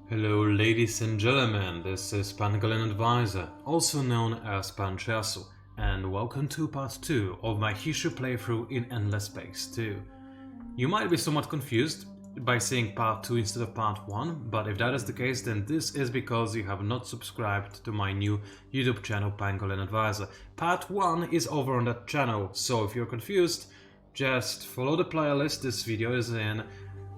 Hello ladies and gentlemen, this is Pangolin Advisor, also known as PANCZASU, and welcome to part 2 of my Hissho playthrough in Endless Space 2. You might be somewhat confused by seeing part 2 instead of part 1, but if that is the case, then this is because you have not subscribed to my new YouTube channel Pangolin Advisor. Part 1 is over on that channel, so if you're confused, just follow the playlist this video is in,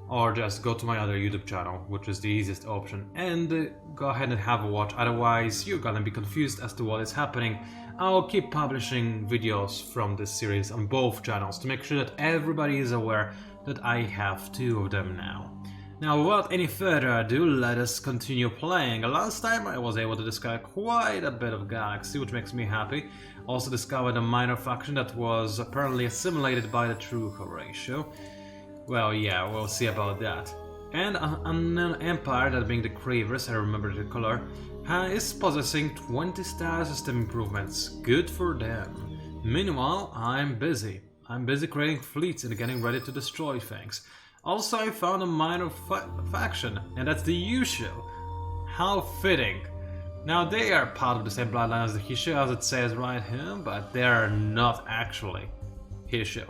or just go to my other YouTube channel, which is the easiest option, and go ahead and have a watch, otherwise you're gonna be confused as to what is happening. I'll keep publishing videos from this series on both channels to make sure that everybody is aware that I have 2 of them now. Now, without any further ado, let us continue playing. Last time I was able to discover quite a bit of galaxy, which makes me happy. Also discovered a minor faction that was apparently assimilated by the true Horatio. Well, yeah, we'll see about that. And an empire, that being the Cravers, I remember the color, is possessing 20 star system improvements. Good for them. Meanwhile, I'm busy. I'm busy creating fleets and getting ready to destroy things. Also, I found a minor faction, and that's the Hissho. How fitting. Now, they are part of the same bloodline as the Hissho, as it says right here, but they are not actually Hissho.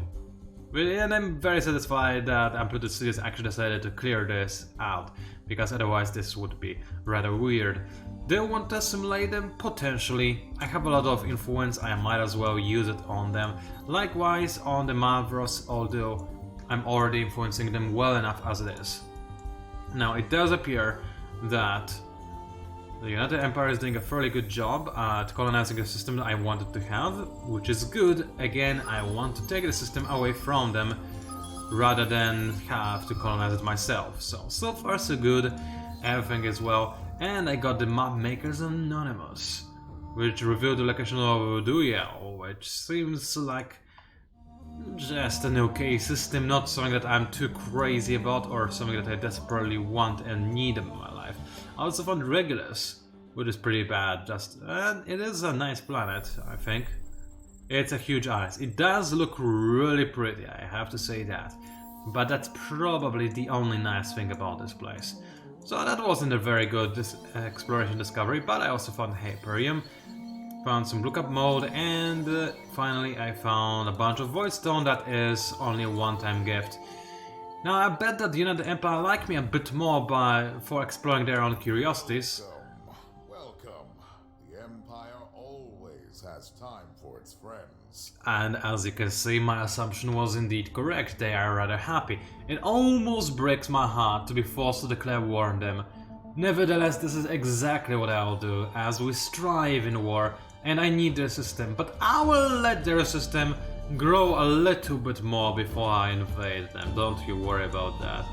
And I'm very satisfied that Amplitude Studios actually decided to clear this out, because otherwise this would be rather weird. They want to assimilate them? Potentially. I have a lot of influence, I might as well use it on them. Likewise on the Mavros, although I'm already influencing them well enough as it is. Now, it does appear that the United Empire is doing a fairly good job at colonizing a system that I wanted to have, which is good. Again, I want to take the system away from them rather than have to colonize it myself. So far so good, everything is well. And I got the Map Makers Anonymous, which revealed the location of Duyel, which seems like just an okay system, not something that I'm too crazy about or something that I desperately want and need in my life. I also found Regulus, which is pretty bad, and it is a nice planet, I think. It's a huge ice. It does look really pretty, I have to say that. But that's probably the only nice thing about this place. So that wasn't a very good exploration discovery, but I also found Hyperium, found some lookup mode, and finally I found a bunch of Voidstone that is only a one-time gift. Now, I bet that the United Empire like me a bit more for exploring their own curiosities. Welcome. The Empire always has time for its friends. And as you can see, my assumption was indeed correct. They are rather happy. It almost breaks my heart to be forced to declare war on them. Nevertheless, this is exactly what I will do, as we strive in war, and I need their system. But I will let their system grow a little bit more before I invade them, don't you worry about that.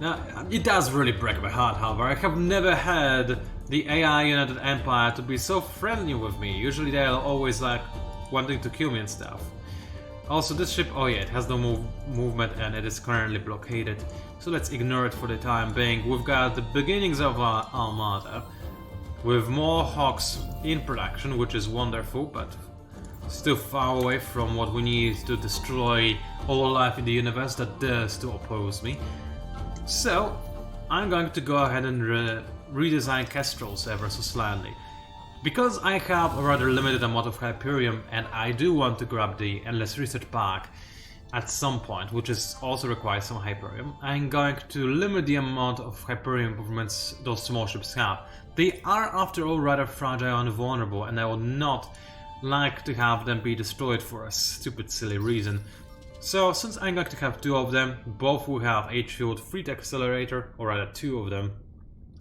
Now, it does really break my heart, however. I have never had the AI United Empire to be so friendly with me. Usually they're always like wanting to kill me and stuff. Also, this ship, oh yeah, it has no movement and it is currently blockaded, so let's ignore it for the time being. We've got the beginnings of our armada, with more Hawks in production, which is wonderful, but still far away from what we need to destroy all life in the universe that dares to oppose me. So, I'm going to go ahead and redesign Kestrels ever so slightly. Because I have a rather limited amount of Hyperium, and I do want to grab the Endless Research Park at some point, which is also requires some Hyperium, I'm going to limit the amount of Hyperium improvements those small ships have. They are, after all, rather fragile and vulnerable, and I would not like to have them be destroyed for a stupid, silly reason. So, since I'm going to have 2 of them, both will have H-Field Fleet Accelerator, or rather 2 of them.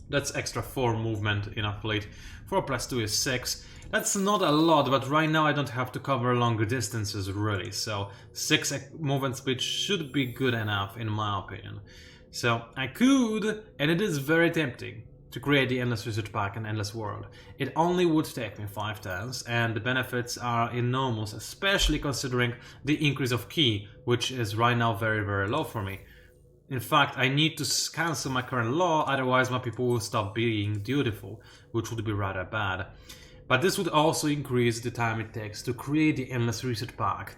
That's extra 4 movement in a fleet. 4 plus 2 is 6. That's not a lot, but right now I don't have to cover longer distances really, so 6 movement speed should be good enough in my opinion. So I could, and it is very tempting, to create the Endless Research Park and Endless World. It only would take me 5 turns, and the benefits are enormous, especially considering the increase of ki, which is right now very, very low for me. In fact, I need to cancel my current law, otherwise my people will stop being dutiful, which would be rather bad. But this would also increase the time it takes to create the Endless Research Park,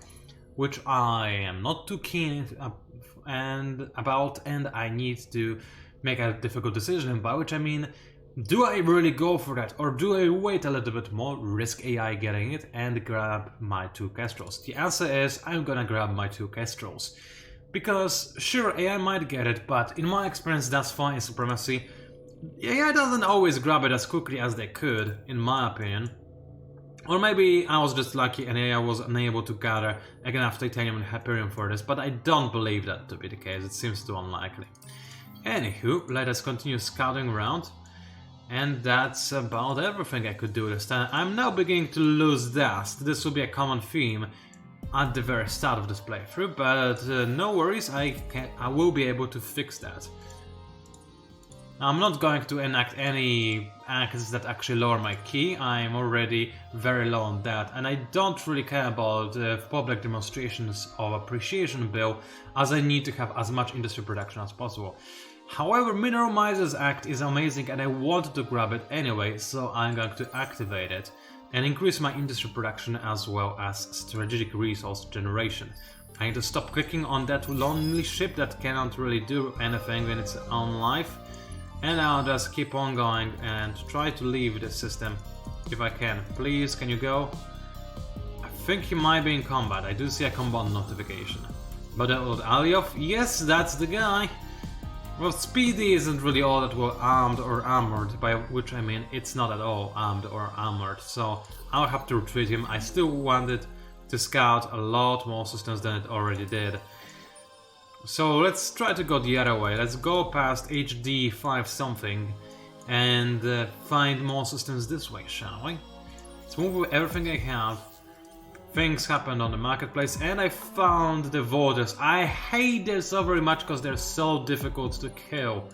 which I am not too keen about, and I need to make a difficult decision, by which I mean, do I really go for that, or do I wait a little bit more, risk AI getting it, and grab my 2 Kestrels? The answer is, I'm gonna grab my 2 Kestrels. Because, sure, AI might get it, but in my experience thus far in Supremacy, AI doesn't always grab it as quickly as they could, in my opinion. Or maybe I was just lucky and AI was unable to gather enough titanium and Hyperion for this, but I don't believe that to be the case, it seems too unlikely. Anywho, let us continue scouting around. And that's about everything I could do this time. I'm now beginning to lose dust. This will be a common theme at the very start of this playthrough, but no worries, I will be able to fix that. I'm not going to enact any acts that actually lower my key. I'm already very low on that, and I don't really care about public demonstrations of appreciation bill, as I need to have as much industry production as possible. However, Mineral Misers Act is amazing and I wanted to grab it anyway, so I'm going to activate it and increase my industry production as well as strategic resource generation. I need to stop clicking on that lonely ship that cannot really do anything in its own life, and I'll just keep on going and try to leave the system if I can. Please, can you go? I think he might be in combat. I do see a combat notification. But that old Alioth? Yes, that's the guy! Well, Speedy isn't really all that well armed or armored, by which I mean it's not at all armed or armored, so I'll have to retreat him. I still wanted to scout a lot more systems than it already did. So let's try to go the other way. Let's go past HD 5 something and find more systems this way, shall we? Let's move with everything I have. Things happened on the marketplace and I found the voters. I hate them so very much because they're so difficult to kill.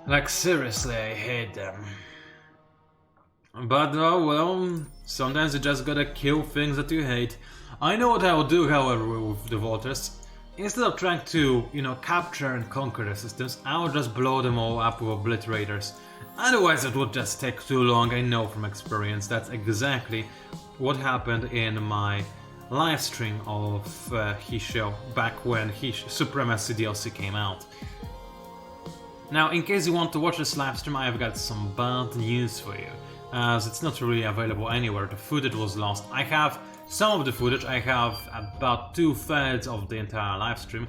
Like seriously, I hate them. But oh well, sometimes you just gotta kill things that you hate. I know what I will do, however, with the voters. Instead of trying to, capture and conquer the systems, I will just blow them all up with obliterators. Otherwise it would just take too long, I know from experience. That's exactly what happened in my live stream of Hissho back when Supremacy DLC came out. Now, in case you want to watch this live stream, I've got some bad news for you, as it's not really available anywhere. The footage was lost. I have some of the footage, I have about 2/3 of the entire live stream.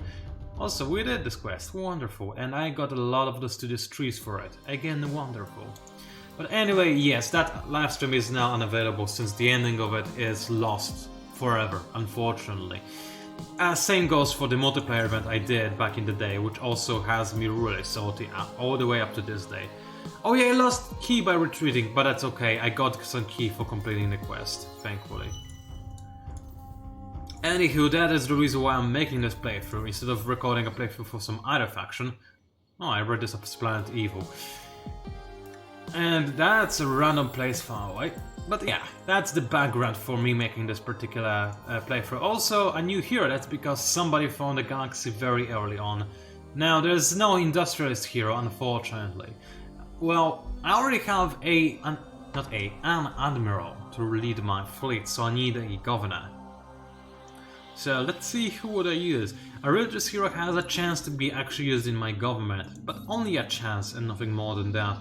Also, we did this quest, wonderful, and I got a lot of the studios trees for it. Again, wonderful. But anyway, yes, that live stream is now unavailable since the ending of it is lost forever, unfortunately. Same goes for the multiplayer event I did back in the day, which also has me really salty all the way up to this day. Oh yeah, I lost key by retreating, but that's okay, I got some key for completing the quest, thankfully. Anywho, that is the reason why I'm making this playthrough, instead of recording a playthrough for some other faction. Oh, I read this up as Planet Evil. And that's a random place far away. But yeah, that's the background for me making this particular playthrough. Also, a new hero, that's because somebody found the galaxy very early on. Now, there's no industrialist hero, unfortunately. Well, I already have an admiral to lead my fleet, so I need a governor. So let's see who would I use. A religious hero has a chance to be actually used in my government, but only a chance and nothing more than that.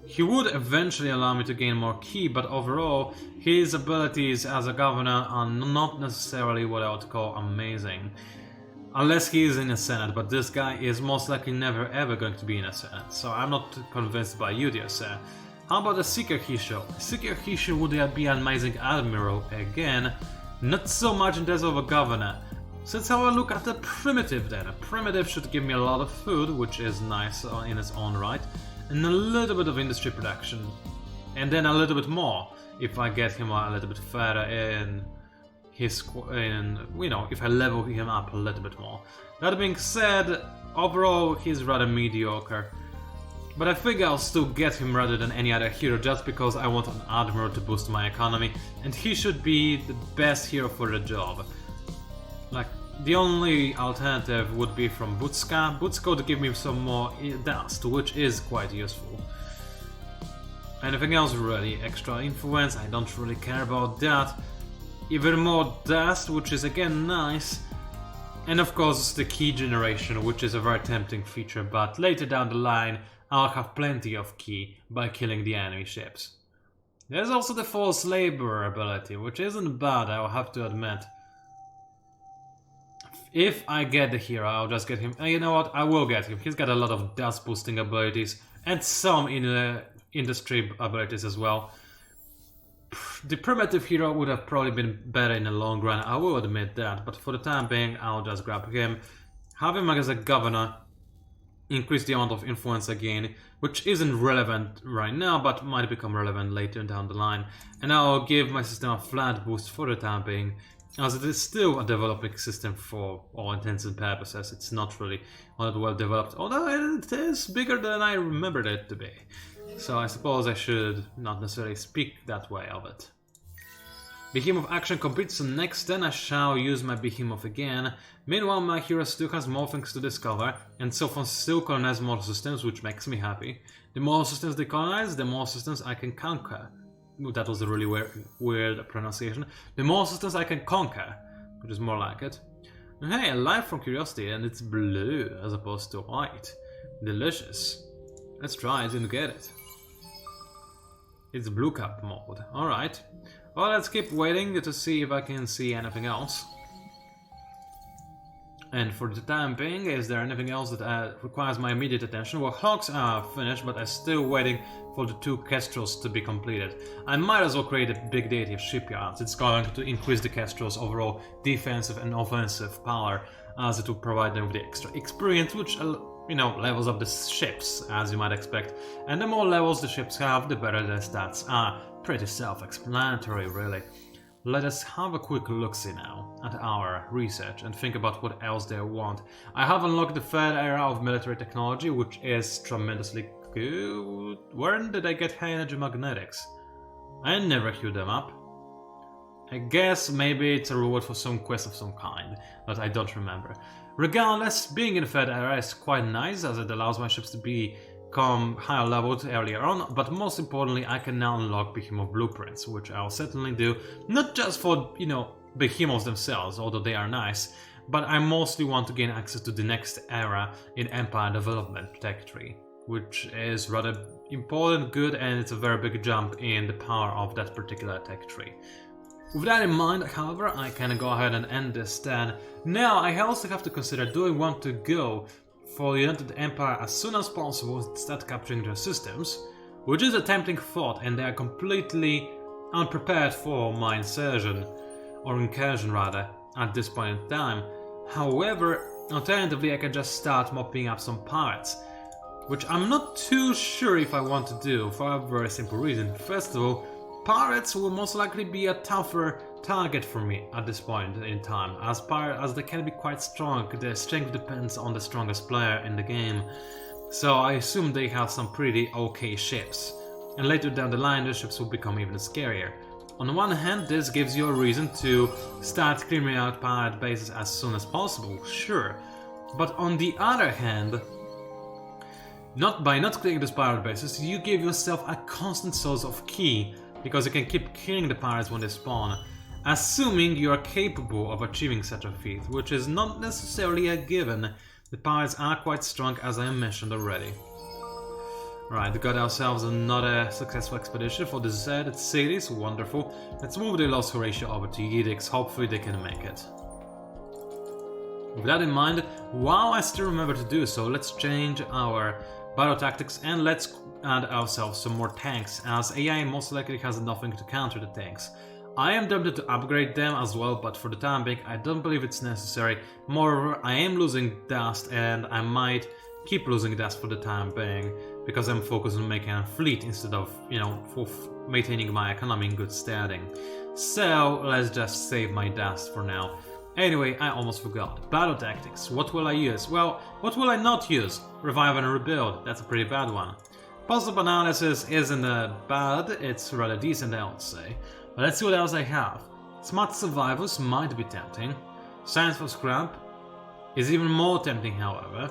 He would eventually allow me to gain more ki, but overall, his abilities as a governor are not necessarily what I would call amazing. Unless he is in a senate, but this guy is most likely never ever going to be in a senate, so I'm not convinced by you, dear sir. How about a Seeker Hissho? Seeker Hissho would be an amazing admiral, again, not so much in terms of a governor. So let's have a look at the primitive then. A primitive should give me a lot of food, which is nice in its own right, and a little bit of industry production, and then a little bit more if I get him a little bit further in his, if I level him up a little bit more. That being said, overall he's rather mediocre, but I figure I'll still get him rather than any other hero just because I want an admiral to boost my economy, and he should be the best hero for the job. Like, the only alternative would be from Butska. Butska would give me some more dust, which is quite useful. Anything else really? Extra influence, I don't really care about that. Even more dust, which is again nice. And of course the key generation, which is a very tempting feature, but later down the line I'll have plenty of key by killing the enemy ships. There's also the forced labor ability, which isn't bad, I'll have to admit. If I get the hero, I'll just get him. And you know what? I will get him. He's got a lot of dust boosting abilities and some industry abilities as well. The primitive hero would have probably been better in the long run, I will admit that, but for the time being, I'll just grab him, have him as a governor, increase the amount of influence again, which isn't relevant right now, but might become relevant later down the line, and I'll give my system a flat boost for the time being, as it is still a developing system for all intents and purposes. It's not really all that well developed, although it is bigger than I remembered it to be. So I suppose I should not necessarily speak that way of it. Behemoth action completes, so next turn I shall use my Behemoth again. Meanwhile my hero still has more things to discover, and so far still colonize more systems, which makes me happy. The more systems they colonize, the more systems I can conquer. That was a really weird pronunciation. The more systems I can conquer, which is more like it. Hey, a life from curiosity, and it's blue as opposed to white. Delicious. Let's try it and get it. It's blue cap mode. Alright. Well, let's keep waiting to see if I can see anything else. And for the time being, is there anything else that requires my immediate attention? Well, Hawks are finished, but I'm still waiting for the 2 Kestrels to be completed. I might as well create a big deity of shipyards. It's going to increase the Kestrels' overall defensive and offensive power, as it will provide them with the extra experience, which, you know, levels up the ships, as you might expect. And the more levels the ships have, the better their stats are. Pretty self-explanatory, really. Let us have a quick look-see now at our research and think about what else they want. I have unlocked the 3rd era of military technology, which is tremendously good. Where did I get high energy magnetics? I never queued them up. I guess maybe it's a reward for some quest of some kind, that I don't remember. Regardless, being in the 3rd era is quite nice, as it allows my ships to become higher leveled earlier on, but most importantly I can now unlock Behemoth blueprints, which I'll certainly do, not just for, you know, Behemoths themselves, although they are nice, but I mostly want to gain access to the next era in Empire Development Tech Tree, which is rather important, good, and it's a very big jump in the power of that particular tech tree. With that in mind, however, I can go ahead and end this turn. Now, I also have to consider, do I want to go for the United Empire as soon as possible and start capturing their systems, which is a tempting thought, and they are completely unprepared for my insertion, or incursion rather, at this point in time. However, alternatively I can just start mopping up some pirates, which I'm not too sure if I want to do, for a very simple reason. First of all, pirates will most likely be a tougher target for me at this point in time, as they can be quite strong. Their strength depends on the strongest player in the game, so I assume they have some pretty okay ships, and later down the line the ships will become even scarier. On one hand, this gives you a reason to start clearing out pirate bases as soon as possible, sure, but on the other hand, by not clearing those pirate bases, you give yourself a constant source of key, because you can keep killing the pirates when they spawn, assuming you are capable of achieving such a feat, which is not necessarily a given. The pirates are quite strong, as I mentioned already. Right, got ourselves another successful expedition for the deserted cities, wonderful. Let's move the loss ratio over to edicts, hopefully they can make it. With that in mind, while I still remember to do so, let's change our battle tactics and let's add ourselves some more tanks, as AI most likely has nothing to counter the tanks. I am tempted to upgrade them as well, but for the time being I don't believe it's necessary. Moreover, I am losing dust, and I might keep losing dust for the time being, because I'm focused on making a fleet instead of, you know, for maintaining my economy in good standing. So let's just save my dust for now. Anyway, I almost forgot. Battle tactics. What will I use? Well, what will I not use? Revive and rebuild. That's a pretty bad one. Possible analysis isn't bad, it's rather decent, I would say. But let's see what else I have. Smart survivors might be tempting. Science for scrap is even more tempting, however,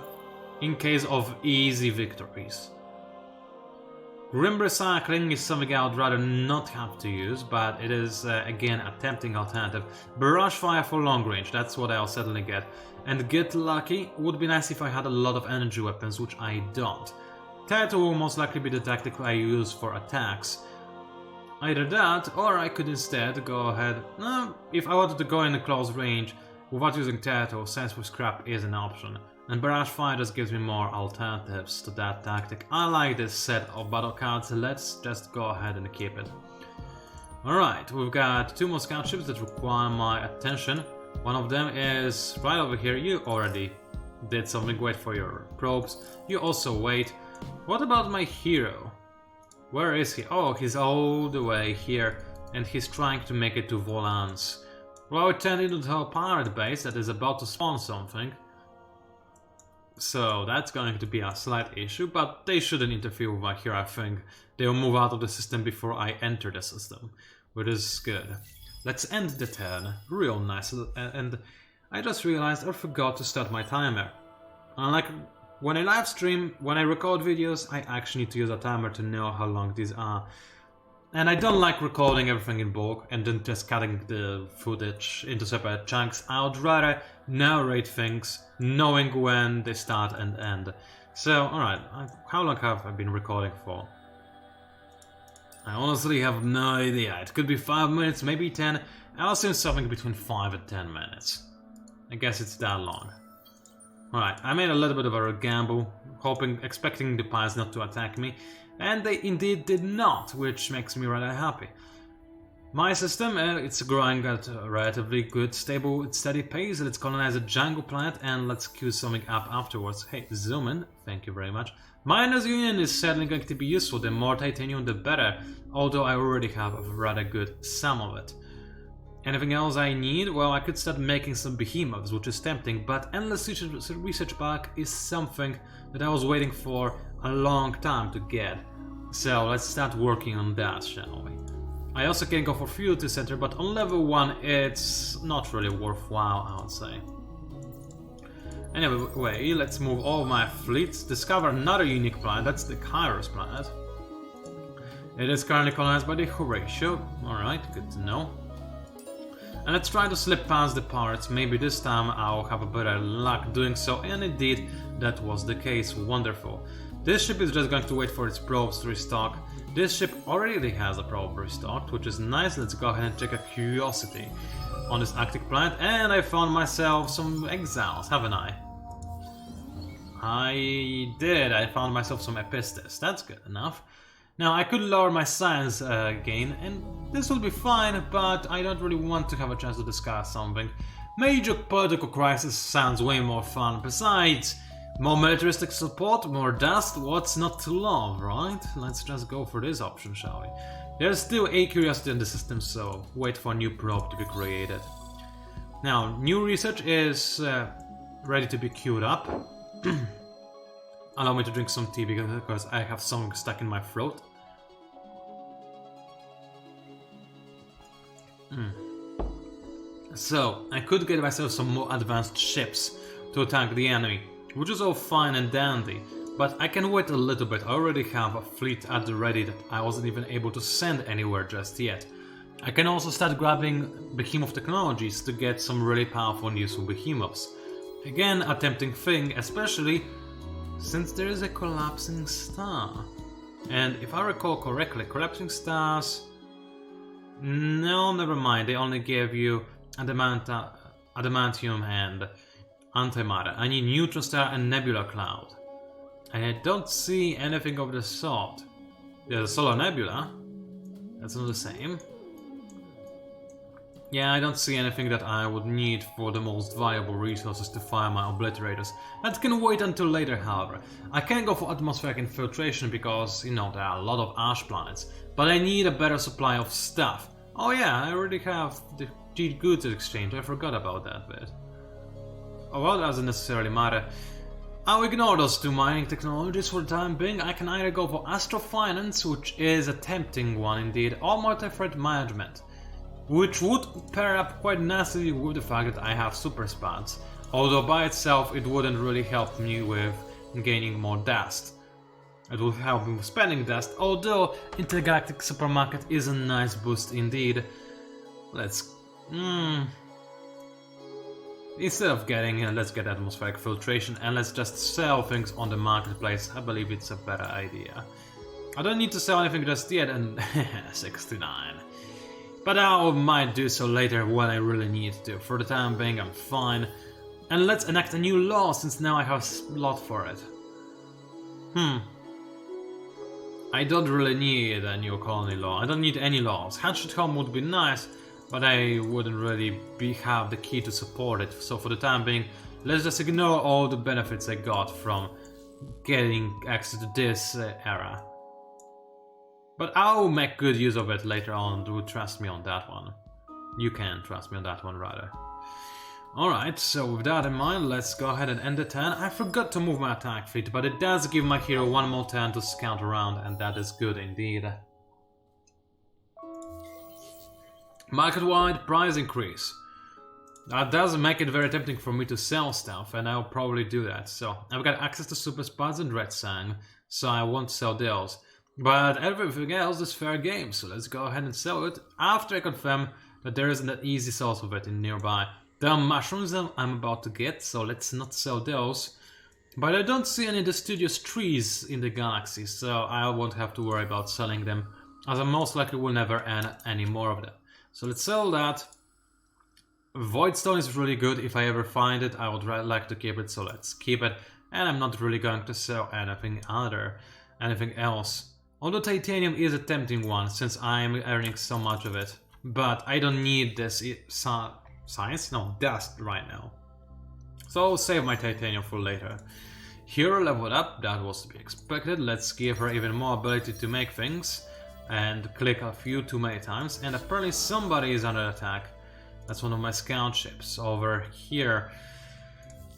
in case of easy victories. Grim Recycling is something I would rather not have to use, but it is again a tempting alternative. Barrage Fire for long range, that's what I'll certainly get. And Get Lucky would be nice if I had a lot of energy weapons, which I don't. Tattoo will most likely be the tactic I use for attacks. Either that, or I could instead go ahead... if I wanted to go in a close range without using Tattoo, Sense with Scrap is an option. And Barrage Fire just gives me more alternatives to that tactic. I like this set of battle cards, let's just go ahead and keep it. Alright, we've got 2 more scout ships that require my attention. One of them is right over here. You already did something great for your probes. You also wait. What about my hero? Where is he? Oh, he's all the way here, and he's trying to make it to Volans. Well, it turned into a pirate base that is about to spawn something. So that's going to be a slight issue, but they shouldn't interfere with my hero. I think they'll move out of the system before I enter the system, which is good. Let's end the turn. Real nice. And I just realized I forgot to start my timer. Unlike when I live stream, when I record videos, I actually need to use a timer to know how long these are. And I don't like recording everything in bulk and then just cutting the footage into separate chunks. I would rather narrate things, knowing when they start and end. So, alright, how long have I been recording for? I honestly have no idea. It could be 5 minutes, maybe 10. I'll assume something between 5 and 10 minutes. I guess it's that long. Alright, I made a little bit of a gamble, expecting the pies not to attack me. And they indeed did not, which makes me rather happy. My system, it's growing at a relatively good, stable, steady pace. Let's colonize a jungle planet and let's queue something up afterwards. Hey, zoom in, thank you very much. Miners Union is certainly going to be useful. The more titanium, the better. Although I already have a rather good sum of it. Anything else I need? Well, I could start making some behemoths, which is tempting, but endless research pack is something that I was waiting for a long time to get. So let's start working on that, shall we? I also can go for Feudality Center, but on level 1 it's not really worthwhile, I would say. Anyway, let's move all my fleets, discover another unique planet, that's the Kairos planet. It is currently colonized by the Hissho. Alright, good to know. And let's try to slip past the pirates. Maybe this time I'll have a better luck doing so, and indeed that was the case. Wonderful. This ship is just going to wait for its probes to restock. This ship already has a probe restocked, which is nice. Let's go ahead and check a curiosity on this Arctic planet, and I found myself some exiles, haven't I? I did. I found myself some Epistes. That's good enough. Now, I could lower my science gain, and this will be fine, but I don't really want to have a chance to discuss something. Major political crisis sounds way more fun. Besides, more militaristic support, more dust, what's not to love, right? Let's just go for this option, shall we? There's still a curiosity in the system, so wait for a new probe to be created. Now, new research is ready to be queued up. Allow me to drink some tea because I have something stuck in my throat. So, I could get myself some more advanced ships to attack the enemy, which is all fine and dandy, but I can wait a little bit. I already have a fleet at the ready that I wasn't even able to send anywhere just yet. I can also start grabbing Behemoth technologies to get some really powerful and useful behemoths. Again, a tempting thing, especially since there is a collapsing star. And if I recall correctly, collapsing stars... No, never mind, they only gave you adamantium and antimatter. I need neutron star and nebula cloud. And I don't see anything of the sort. There's a solar nebula. That's not the same. Yeah, I don't see anything that I would need for the most valuable resources to fire my obliterators. That can wait until later, however. I can go for atmospheric infiltration because, you know, there are a lot of ash planets. But I need a better supply of stuff. Oh yeah, I already have the cheap goods exchange. I forgot about that bit. Oh well, that doesn't necessarily matter. I'll ignore those two mining technologies for the time being. I can either go for astrofinance, which is a tempting one indeed, or multi-threat management, which would pair up quite nicely with the fact that I have super spats, although by itself it wouldn't really help me with gaining more dust. It will help me with spending dust, although intergalactic supermarket is a nice boost indeed. Let's... Instead of getting... let's get atmospheric filtration and let's just sell things on the marketplace. I believe it's a better idea. I don't need to sell anything just yet, and 69. But I might do so later when I really need to. For the time being, I'm fine. And let's enact a new law, since now I have a slot for it. I don't really need a new colony law. I don't need any laws. Handshake home would be nice, but I wouldn't really have the key to support it. So for the time being, let's just ignore all the benefits I got from getting access to this era. But I'll make good use of it later on. Do trust me on that one. You can trust me on that one, rather. Alright, so with that in mind, let's go ahead and end the turn. I forgot to move my attack feat, but it does give my hero one more turn to scout around, and that is good indeed. Market-wide price increase. That does make it very tempting for me to sell stuff, and I'll probably do that. So, I've got access to Super Spuds and Red Sang, so I won't sell those. But everything else is fair game, so let's go ahead and sell it after I confirm that there isn't an easy source of it in nearby. There are mushrooms I'm about to get, so let's not sell those. But I don't see any deciduous trees in the galaxy, so I won't have to worry about selling them, as I most likely will never earn any more of them. So let's sell that. Voidstone is really good. If I ever find it, I would like to keep it, so let's keep it. And I'm not really going to sell anything else. Although titanium is a tempting one, since I'm earning so much of it. But I don't need this dust right now. So I'll save my titanium for later. Hero leveled up, that was to be expected. Let's give her even more ability to make things. And click a few too many times. And apparently somebody is under attack. That's one of my scout ships over here.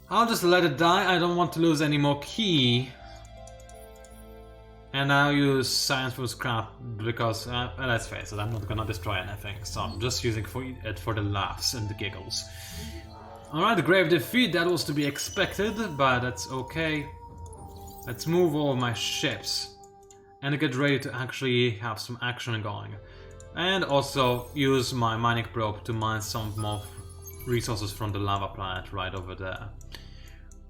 I'll just let it die. I don't want to lose any more key. And I'll use science for scrap because, let's face it, I'm not gonna destroy anything. So I'm just using it for the laughs and the giggles. Alright, grave defeat, that was to be expected, but that's okay. Let's move all my ships and get ready to actually have some action going. And also use my mining probe to mine some more resources from the lava planet right over there.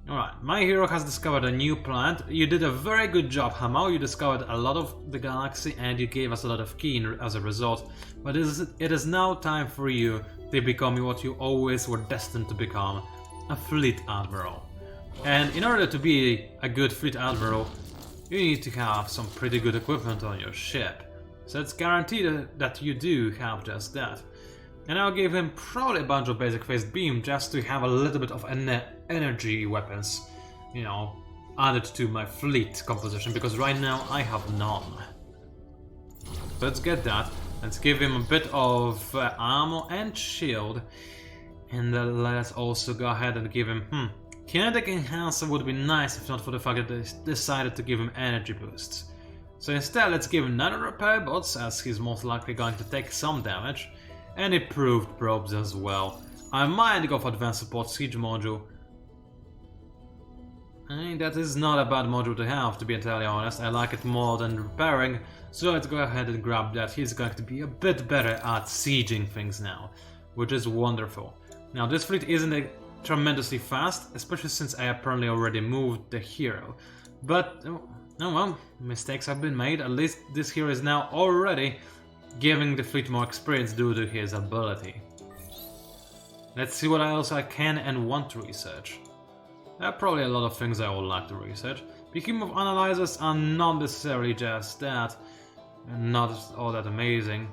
Alright, my hero has discovered a new planet. You did a very good job, Hamao. You discovered a lot of the galaxy and you gave us a lot of key as a result. But it is now time for you to become what you always were destined to become, a fleet admiral. And in order to be a good fleet admiral, you need to have some pretty good equipment on your ship. So it's guaranteed that you do have just that. And I'll give him probably a bunch of basic phased beam just to have a little bit of energy weapons, you know, added to my fleet composition, because right now I have none. Let's get that. Let's give him a bit of ammo and shield. And let's also go ahead and give him, kinetic enhancer would be nice if not for the fact that they decided to give him energy boosts. So instead let's give him nano repair bots, as he's most likely going to take some damage. And improved probes as well. I might go for advanced support siege module. That is not a bad module to have, to be entirely honest. I like it more than repairing, so let's go ahead and grab that. He's going to be a bit better at sieging things now, which is wonderful. Now this fleet isn't tremendously fast, especially since I apparently already moved the hero. But, oh well, mistakes have been made. At least this hero is now already giving the fleet more experience due to his ability. Let's see what else I can and want to research. There are probably a lot of things I would like to research. Behemoth analyzers are not necessarily just that, and not all that amazing.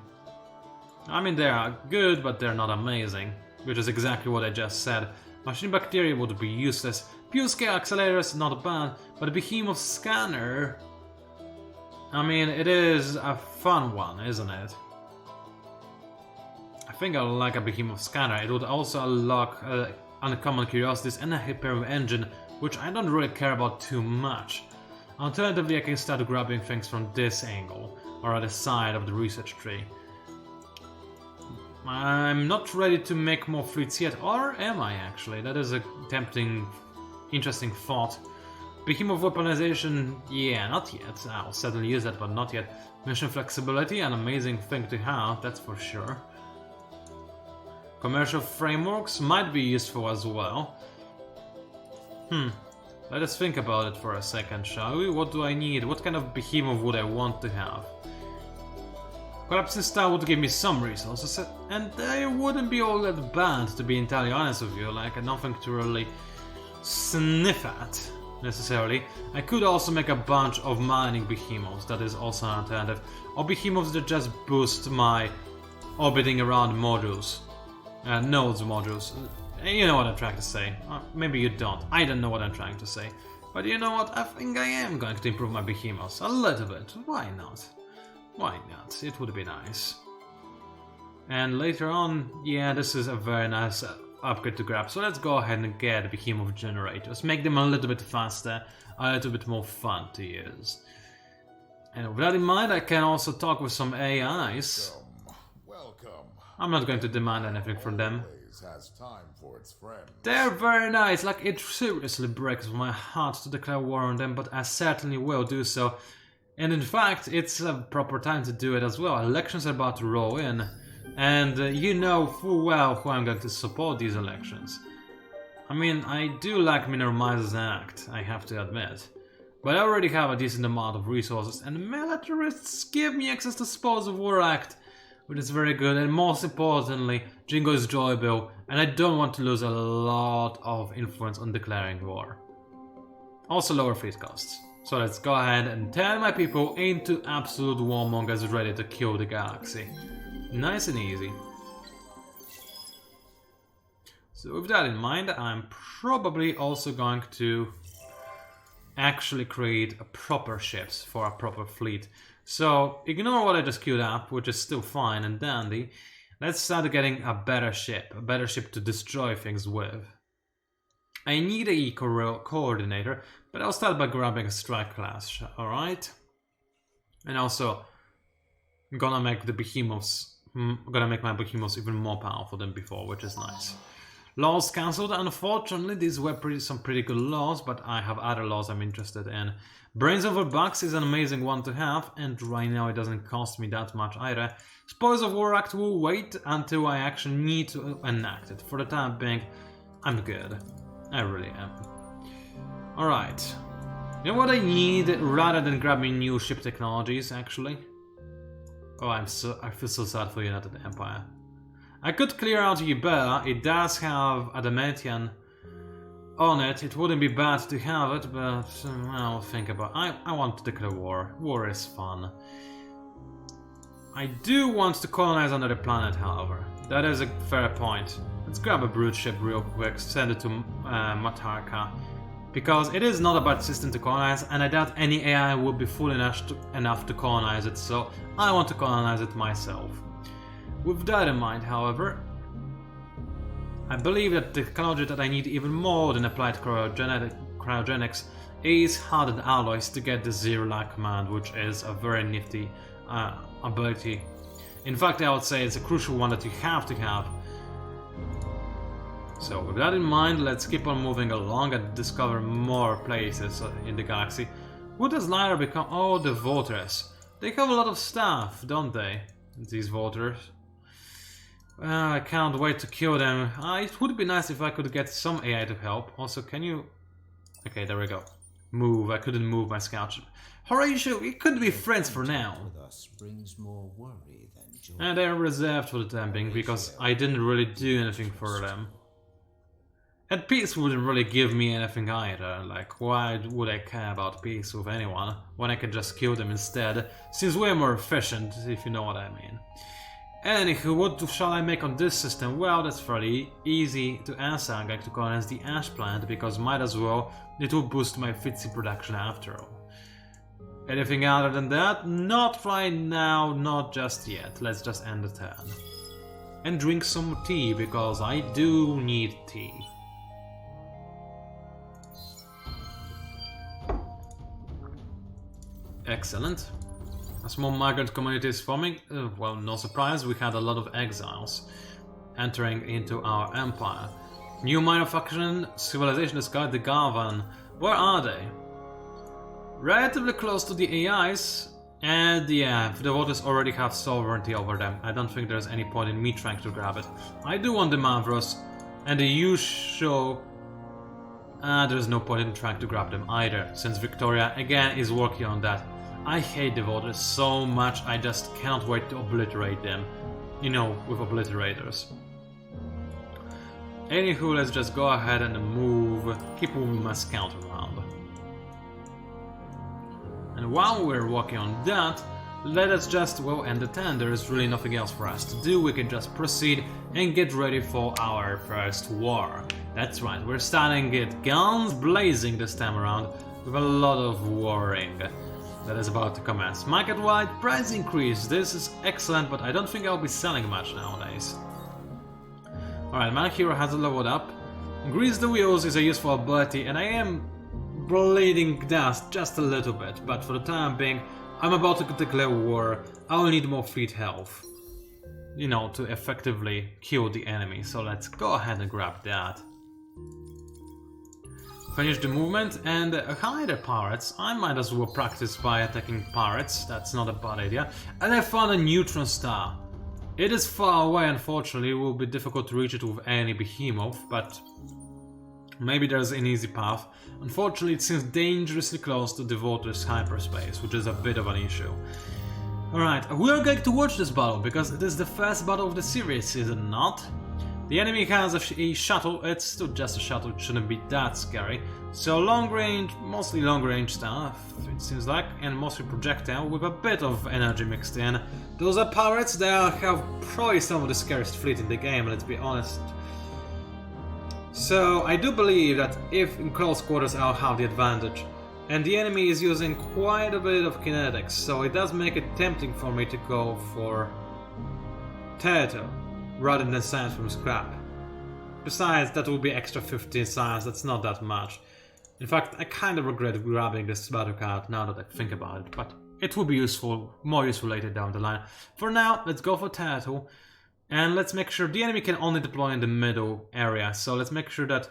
I mean, they are good, but they're not amazing, which is exactly what I just said. Machine bacteria would be useless. Pure scale accelerators not bad, but a Behemoth scanner, I mean, it is a fun one, isn't it? I think I like a Behemoth scanner. It would also unlock uncommon curiosities and a Hyperium engine, which I don't really care about too much. Alternatively, I can start grabbing things from this angle, or at the side of the research tree. I'm not ready to make more fleets yet, or am I actually? That is a tempting, interesting thought. Behemoth weaponization, yeah, not yet. I'll certainly use that, but not yet. Mission flexibility, an amazing thing to have, that's for sure. Commercial frameworks might be useful as well. Let us think about it for a second, shall we? What do I need? What kind of behemoth would I want to have? Collapsing style would give me some resources, and they wouldn't be all that bad, to be entirely honest with you. Like, nothing to really sniff at, necessarily. I could also make a bunch of mining behemoths, that is also an alternative. Or behemoths that just boost my orbiting around modules. Nodes modules. You know what I'm trying to say. Maybe you don't. I don't know what I'm trying to say. But you know what? I think I am going to improve my behemoths a little bit. Why not? Why not? It would be nice. And later on, yeah, this is a very nice upgrade to grab. So let's go ahead and get behemoth generators. Make them a little bit faster, a little bit more fun to use. And with that in mind, I can also talk with some AIs. Welcome. I'm not going to demand anything from them. Has time for its friends. They're very nice, like it seriously breaks my heart to declare war on them, but I certainly will do so. And in fact, it's a proper time to do it as well. Elections are about to roll in, and you know full well who I'm going to support these elections. I mean, I do like Minimize's Act, I have to admit. But I already have a decent amount of resources, and militarists give me access to Spoils of War Act, which is very good, and most importantly, Jingo's Joy Bill, and I don't want to lose a lot of influence on declaring war. Also lower fleet costs. So let's go ahead and turn my people into absolute warmongers ready to kill the galaxy. Nice and easy. So with that in mind, I'm probably also going to actually create proper ships for a proper fleet. So ignore what I just queued up, which is still fine and dandy. Let's start getting a better ship to destroy things with. I need a eco-coordinator, but I'll start by grabbing a strike class, alright? And also, I'm gonna make my behemoths even more powerful than before, which is nice. Laws cancelled. Unfortunately, these were some pretty good laws, but I have other laws I'm interested in. Brains over bucks is an amazing one to have, and right now it doesn't cost me that much either. Spoils of War Act will wait until I actually need to enact it. For the time being, I'm good. I really am. Alright. You know what I need rather than grabbing new ship technologies, actually? Oh, I feel so sad for United Empire. I could clear out Yubera. It does have adamantium on it. It wouldn't be bad to have it, but I'll think about it. I want to declare war. War is fun. I do want to colonize another planet, however. That is a fair point. Let's grab a brood ship real quick, send it to Matarka. Because it is not a bad system to colonize, and I doubt any AI would be fool enough to colonize it, so I want to colonize it myself. With that in mind, however, I believe that the technology that I need even more than applied cryogenics is hardened alloys to get the zero-lag command, which is a very nifty ability. In fact, I would say it's a crucial one that you have to have. So with that in mind, let's keep on moving along and discover more places in the galaxy. What does Lyra become? Oh, the voters. They have a lot of stuff, don't they? These voters. I can't wait to kill them. It would be nice if I could get some AI to help. Also, can you... Okay, there we go. Move. I couldn't move my scout ship. Horatio, we could be friends for now. And they're reserved for the time being because I didn't really do anything for them. And peace wouldn't really give me anything either. Like, why would I care about peace with anyone when I can just kill them instead? Seems way more efficient, if you know what I mean. Anywho, what shall I make on this system? Well, that's fairly easy to answer. I'm going to colonize the ash plant because might as well, it will boost my Fitzy production after all. Anything other than that? Not right now, not just yet. Let's just end the turn. And drink some tea, because I do need tea. Excellent. A small migrant community is forming. Well, no surprise, we had a lot of exiles entering into our empire. New minor faction, civilization discard the Garvan. Where are they? relatively close to the AIs, and yeah, the voters already have sovereignty over them. I don't think there's any point in me trying to grab it. I do want the Mavros and the Hissho. There's no point in trying to grab them either, since Victoria again is working on that. I hate the voters so much, I just cannot wait to obliterate them. You know, with obliterators. Anywho, let's just go ahead and keep moving my scout around. And while we're working on that, let us just, well, end the turn. There is really nothing else for us to do. We can just proceed and get ready for our first war. That's right, we're starting it guns blazing this time around with a lot of warring that is about to commence. Market-wide price increase. This is excellent, but I don't think I'll be selling much nowadays. Alright, my hero has leveled up. Grease the wheels is a useful ability, and I am bleeding dust just a little bit, but for the time being, I'm about to declare war. I will need more fleet health, you know, to effectively kill the enemy, so let's go ahead and grab that. Finish the movement, and hi there, pirates. I might as well practice by attacking pirates, that's not a bad idea. And I found a neutron star. It is far away, unfortunately. It will be difficult to reach it with any Behemoth, but maybe there's an easy path. Unfortunately, it seems dangerously close to the Voters' hyperspace, which is a bit of an issue. Alright, we're going to watch this battle, because it is the first battle of the series, is it not? The enemy has a shuttle. It's still just a shuttle, it shouldn't be that scary. So long range, mostly long range stuff, it seems like, and mostly projectile with a bit of energy mixed in. Those are pirates, they have probably some of the scariest fleet in the game, let's be honest. So I do believe that if in close quarters I'll have the advantage. And the enemy is using quite a bit of kinetics, so it does make it tempting for me to go for Turtle rather than science from scrap. Besides, that will be extra 15 science, that's not that much. In fact, I kind of regret grabbing this battle card now that I think about it, but it will be useful, more useful later down the line. For now, let's go for Turtle, and let's make sure the enemy can only deploy in the middle area, so let's make sure that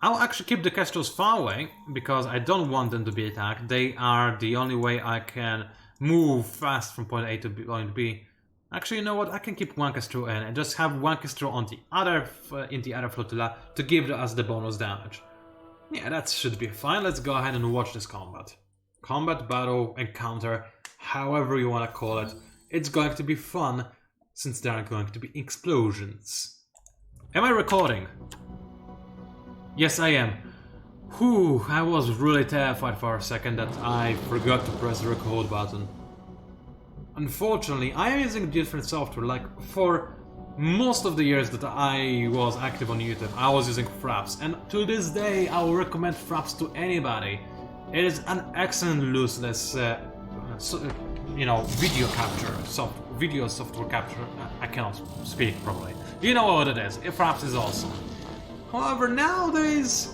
I'll actually keep the Kestrels far away, because I don't want them to be attacked. They are the only way I can move fast from point A to point B. Actually, you know what? I can keep one Kestrel in and just have one Kestrel on the other in the other flotilla to give us the bonus damage. Yeah, that should be fine. Let's go ahead and watch this combat. Combat, battle, encounter, however you want to call it. It's going to be fun, since there are going to be explosions. Am I recording? Yes, I am. Whew, I was really terrified for a second that I forgot to press the record button. Unfortunately, I am using different software. Like, for most of the years that I was active on YouTube, I was using Fraps, and to this day I will recommend Fraps to anybody. It is an excellent lossless, you know, video capture, video software capture. I cannot speak properly. You know what it is. Fraps is awesome. However, nowadays,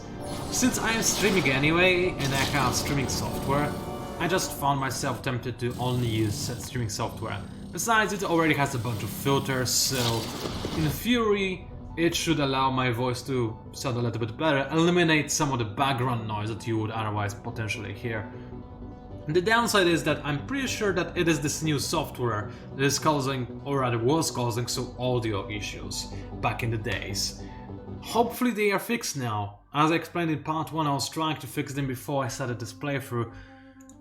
since I am streaming anyway and I have streaming software, I just found myself tempted to only use streaming software. Besides, it already has a bunch of filters, so in theory, it should allow my voice to sound a little bit better, eliminate some of the background noise that you would otherwise potentially hear. The downside is that I'm pretty sure that it is this new software that is causing, or rather was causing, some audio issues back in the days. Hopefully they are fixed now. As I explained in part 1, I was trying to fix them before I started this playthrough.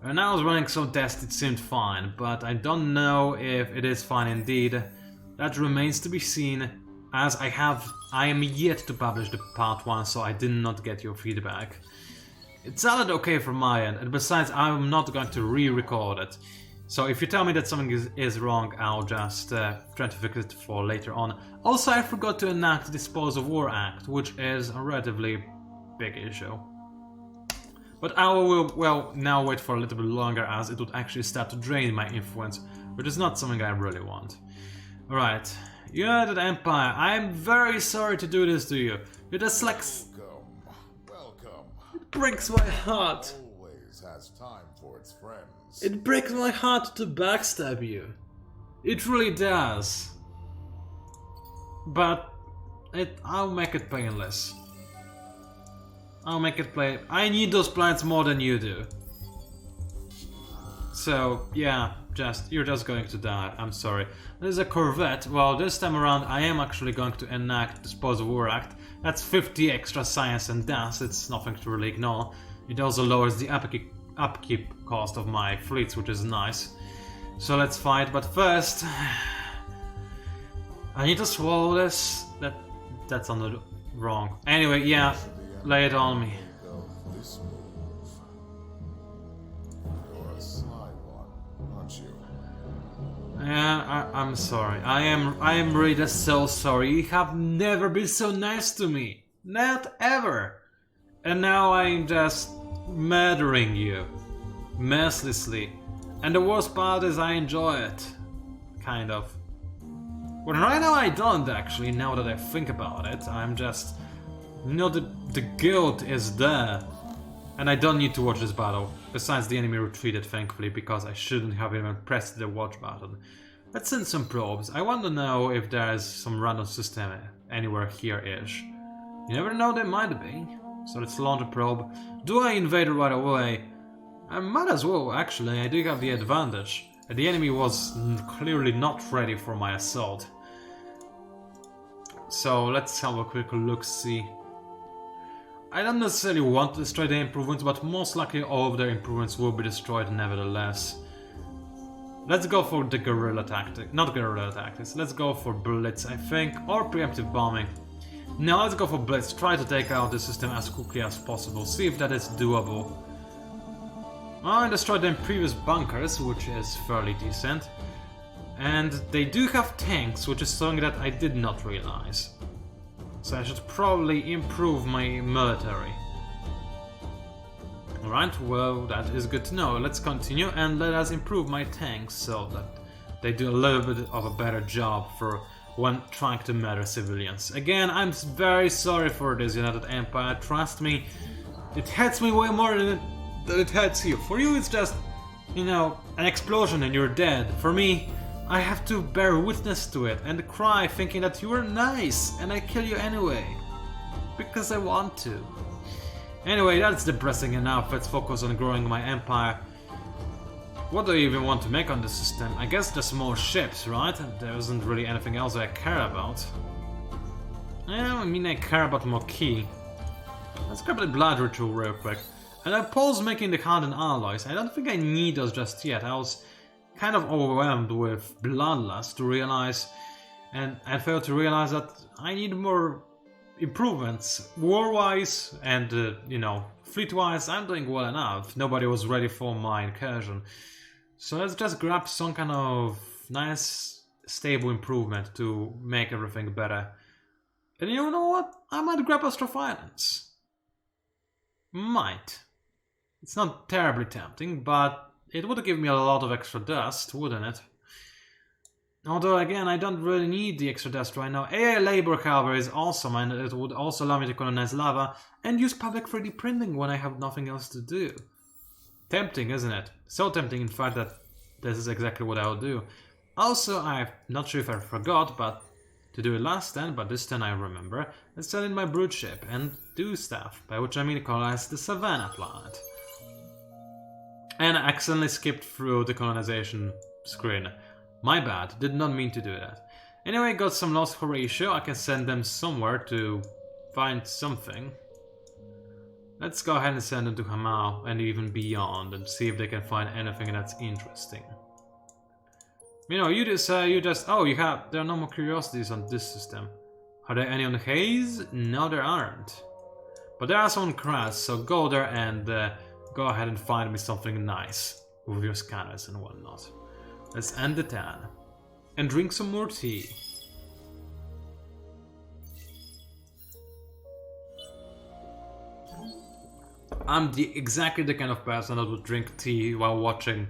And I was running some tests, it seemed fine, but I don't know if it is fine indeed. That remains to be seen, as I am yet to publish the part 1, so I did not get your feedback. It sounded okay from my end, and besides, I'm not going to re-record it. So if you tell me that something is wrong, I'll just try to fix it for later on. Also, I forgot to enact the Spoils of War Act, which is a relatively big issue. But I will, well, now wait for a little bit longer, as it would actually start to drain my influence, which is not something I really want. Alright, United Empire, I'm very sorry to do this to you. You're just like... Welcome. It breaks my heart. Always has time for its friends. It breaks my heart to backstab you. It really does. But I'll make it painless. I'll make it play. I need those plants more than you do. So yeah, you're just going to die. I'm sorry. There's a corvette. Well, this time around I am actually going to enact Dispose of War Act. That's 50 extra science and deaths. It's nothing to really ignore. It also lowers the upkeep cost of my fleets, which is nice. So let's fight. But first, I need to swallow this. That sounded wrong. Anyway, yeah, lay it on me. Go this move. You're a sly one, aren't you? Yeah, I'm sorry. I am really so sorry. You have never been so nice to me. Not ever. And now I'm just murdering you. Mercilessly. And the worst part is I enjoy it. Kind of. Well, right now I don't actually, now that I think about it. I'm just... You know, the guilt is there. And I don't need to watch this battle. Besides, the enemy retreated, thankfully, because I shouldn't have even pressed the watch button. Let's send some probes. I want to know if there's some random system anywhere here-ish. You never know, there might be. So let's launch a probe. Do I invade right away? I might as well, actually. I do have the advantage. The enemy was clearly not ready for my assault. So let's have a quick look-see. I don't necessarily want to destroy the improvements, but most likely all of their improvements will be destroyed nevertheless. Let's go for the guerrilla tactic. Not guerrilla tactics. Let's go for blitz, I think, or preemptive bombing. Now let's go for blitz. Try to take out the system as quickly as possible. See if that is doable. I destroyed them previous bunkers, which is fairly decent. And they do have tanks, which is something that I did not realize. So I should probably improve my military. Alright, well, that is good to know. Let's continue and let us improve my tanks so that they do a little bit of a better job for when trying to murder civilians. Again, I'm very sorry for this United Empire. Trust me, it hurts me way more than it hurts you. For you, it's just, you know, an explosion and you're dead. For me, I have to bear witness to it and cry thinking that you are nice and I kill you anyway. Because I want to. Anyway, that's depressing enough. Let's focus on growing my empire. What do I even want to make on this system? I guess just more ships, right? There isn't really anything else I care about. Yeah, I mean I care about more key. Let's grab the blood ritual real quick. And I oppose making the hardened alloys. I don't think I need those just yet. I was kind of overwhelmed with bloodlust to realize, and I failed to realize that I need more improvements. War-wise and, you know, fleet-wise, I'm doing well enough. Nobody was ready for my incursion. So let's just grab some kind of nice, stable improvement to make everything better. And you know what? I might grab Astrofinance. Might. It's not terribly tempting, but it would give me a lot of extra dust, wouldn't it? Although, again, I don't really need the extra dust right now. AI labor, however, is awesome, and it would also allow me to colonize lava and use public 3D printing when I have nothing else to do. Tempting, isn't it? So tempting, in fact, that this is exactly what I'll do. Also, I'm not sure if I forgot, but to do it last time, but this time I remember, let's send in my brood ship and do stuff, by which I mean colonize the Savannah planet. And I accidentally skipped through the colonization screen. My bad, did not mean to do that. Anyway, got some lost Horatio. I can send them somewhere to find something. Let's go ahead and send them to Hamao and even beyond and see if they can find anything that's interesting. You know, there are no more curiosities on this system. Are there any on Haze? No, there aren't. But there are some on Kras, so go there and go ahead and find me something nice with your scanners and whatnot. Let's end the turn and drink some more tea. I'm exactly the kind of person that would drink tea while watching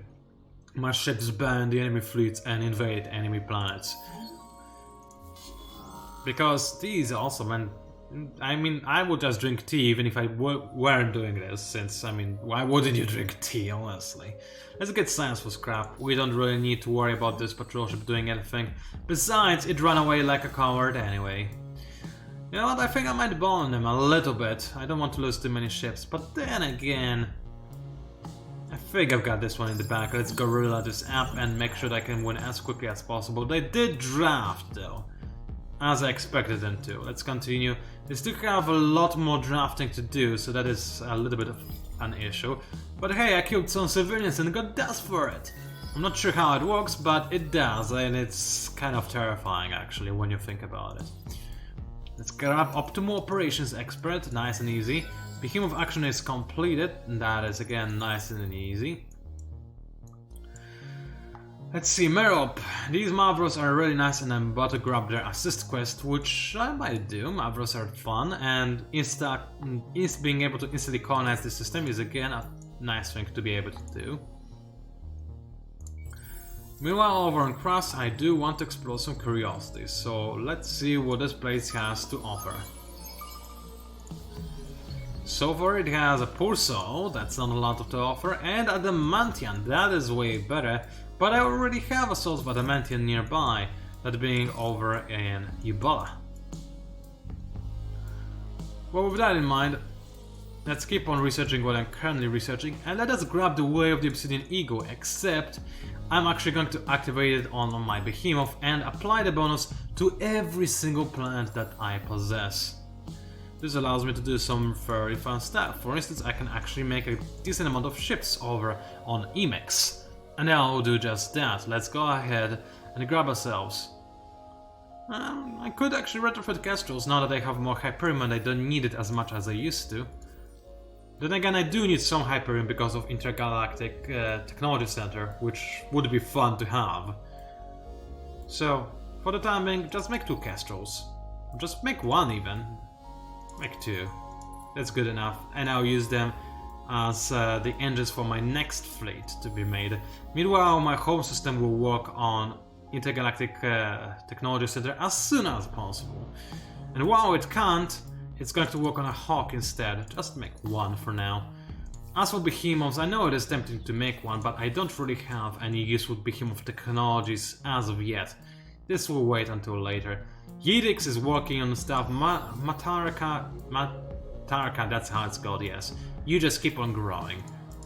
my ships burn the enemy fleets and invade enemy planets. Because tea is awesome, and I mean, I would just drink tea even if I weren't doing this, since, I mean, why wouldn't you drink tea, honestly? Let's get science for scrap. We don't really need to worry about this patrol ship doing anything. Besides, it ran away like a coward anyway. You know what, I think I might bomb them a little bit. I don't want to lose too many ships, but then again... I think I've got this one in the back. Let's gorilla this app and make sure that I can win as quickly as possible. They did draft though, as I expected them to. Let's continue. They still have a lot more drafting to do, so that is a little bit of an issue. But hey, I killed some civilians and got dust for it. I'm not sure how it works, but it does, and it's kind of terrifying actually when you think about it. Let's grab Optimal Operations Expert, nice and easy. Behemoth action is completed, and that is again nice and easy. Let's see, Merop. These Mavros are really nice, and I'm about to grab their assist quest, which I might do. Mavros are fun, and being able to instantly colonize the system is again a nice thing to be able to do. Meanwhile, over on Kras, I do want to explore some curiosities, so let's see what this place has to offer. So far it has a Pulsar, that's not a lot to offer, and Adamantium, that is way better, but I already have a source of Adamantium nearby, that being over in Ebola. Well, with that in mind, let's keep on researching what I'm currently researching, and let us grab the Way of the Obsidian Ego, except I'm actually going to activate it on my Behemoth and apply the bonus to every single plant that I possess. This allows me to do some very fun stuff. For instance, I can actually make a decent amount of ships over on Emex. And I'll do just that. Let's go ahead and grab ourselves. I could actually retrofit Kestrels now that I have more Hyperion. I don't need it as much as I used to. Then again, I do need some Hyperion because of Intergalactic Technology Center, which would be fun to have. So, for the time being, just make 2 Kestrels. Just make 1 even. Make 2. That's good enough. And I'll use them as the engines for my next fleet to be made. Meanwhile, my home system will work on Intergalactic Technology Center as soon as possible. And while it can't, it's going to work on a Hawk instead. Just make 1 for now. As for Behemoths, I know it is tempting to make 1, but I don't really have any useful Behemoth technologies as of yet. This will wait until later. Yedix is working on the stuff. Mataraka, that's how it's called, yes. You just keep on growing.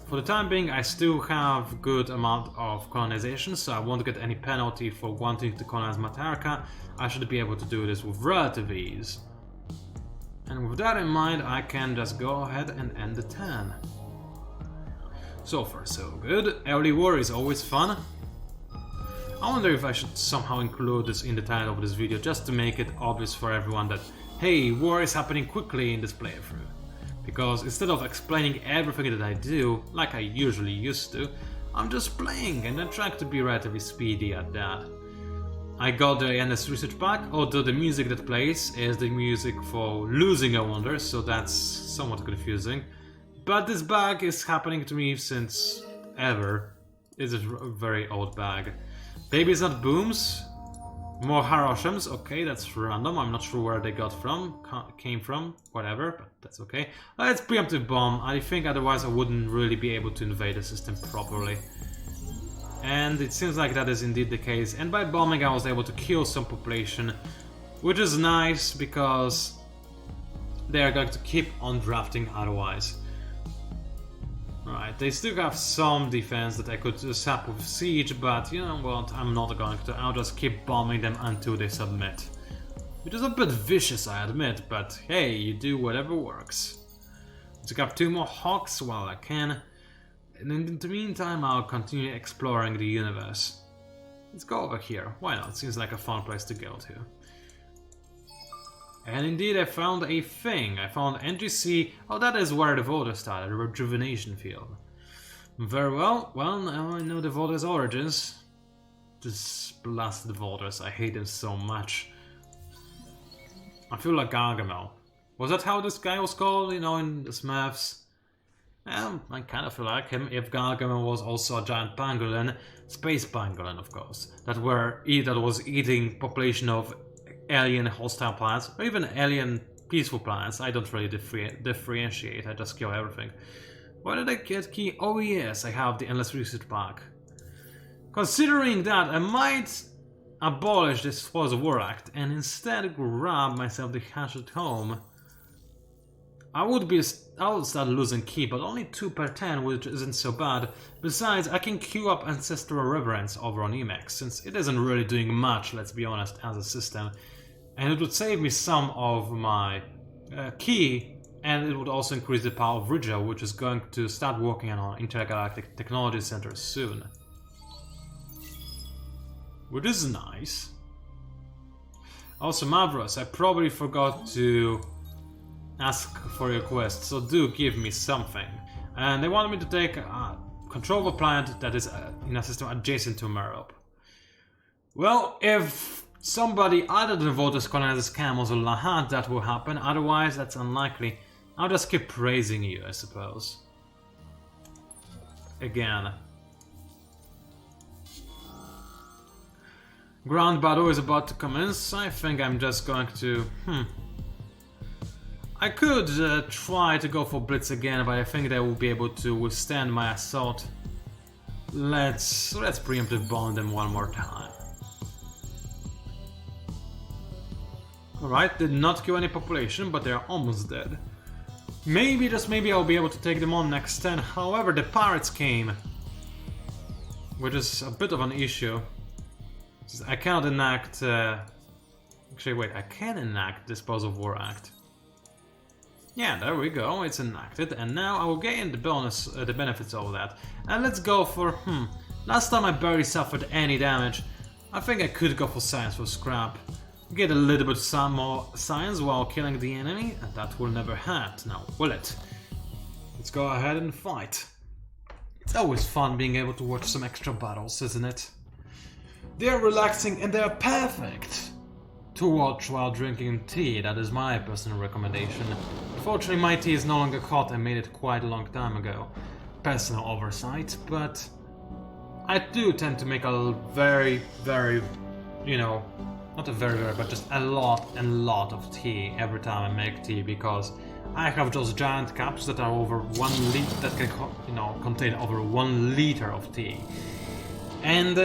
For the time being, I still have good amount of colonization, so I won't get any penalty for wanting to colonize Mataraka. I should be able to do this with relative ease. And with that in mind, I can just go ahead and end the turn. So far so good. Early war is always fun. I wonder if I should somehow include this in the title of this video, just to make it obvious for everyone that, hey, war is happening quickly in this playthrough. Because instead of explaining everything that I do, like I usually used to, I'm just playing and I'm trying to be relatively speedy at that. I got the endless research pack, although the music that plays is the music for Losing a Wonder, so that's somewhat confusing. But this bag is happening to me since ever. It's a very old bag. Babies Not Booms. More Haroshims. Okay, that's random. I'm not sure where they came from, whatever, but that's okay. Let's preemptive bomb. I think otherwise I wouldn't really be able to invade the system properly. And it seems like that is indeed the case. And by bombing I was able to kill some population, which is nice because they are going to keep on drafting otherwise. Right, they still have some defense that I could sap with siege, but you know what, I'm not going to. I'll just keep bombing them until they submit. Which is a bit vicious, I admit, but hey, you do whatever works. Let's grab 2 more Hawks while I can. And in the meantime, I'll continue exploring the universe. Let's go over here. Why not? Seems like a fun place to go to. And indeed, I found a thing. I found NGC. Oh, that is where the Volder started, the rejuvenation field. Very well. Well, now I know the Volder's origins. Just blasted Volders. I hate them so much. I feel like Gargamel. Was that how this guy was called, you know, in the Smurfs? I kind of feel like him if Gargamel was also a giant pangolin, space pangolin of course, that was eating population of alien hostile planets, or even alien peaceful planets. I don't really differentiate, I just kill everything. Why did I get key? Oh yes, I have the endless research pack. Considering that, I might abolish this Spoils of War Act and instead grab myself the Hatchet Home. I would start losing ki, but only 2 per 10, which isn't so bad. Besides, I can queue up Ancestral Reverence over on Emacs, since it isn't really doing much, let's be honest, as a system. And it would save me some of my ki, and it would also increase the power of Ridgel, which is going to start working on Intergalactic Technology Center soon. Which is nice. Also, Mavros, I probably forgot to ask for your quest, so do give me something. And they wanted me to take control of a planet that is in a system adjacent to Merop. Well, if somebody other than voters colonizes Camels or Lahat, that will happen. Otherwise, that's unlikely. I'll just keep praising you, I suppose. Again. Ground battle is about to commence. I think I'm just going to... I could try to go for Blitz again, but I think they will be able to withstand my assault. Let's preemptive bomb them one more time. Alright, did not kill any population, but they are almost dead. Maybe, just maybe, I'll be able to take them on next turn. However, the pirates came, which is a bit of an issue. I cannot enact... Actually, wait, I can enact Dispose of War Act. Yeah, there we go, it's enacted, and now I will gain the bonus, the benefits of that. And let's go for, last time I barely suffered any damage. I think I could go for Science for Scrap. Get a little bit some more science while killing the enemy, and that will never hurt, now will it? Let's go ahead and fight. It's always fun being able to watch some extra battles, isn't it? They're relaxing and they're perfect to watch while drinking tea. That is my personal recommendation. Unfortunately, my tea is no longer hot. I made it quite a long time ago. Personal oversight, but I do tend to make a very, you know, not a very, but just a lot of tea every time I make tea, because I have those giant cups that are over 1 liter, that can, you know, contain over 1 liter of tea. And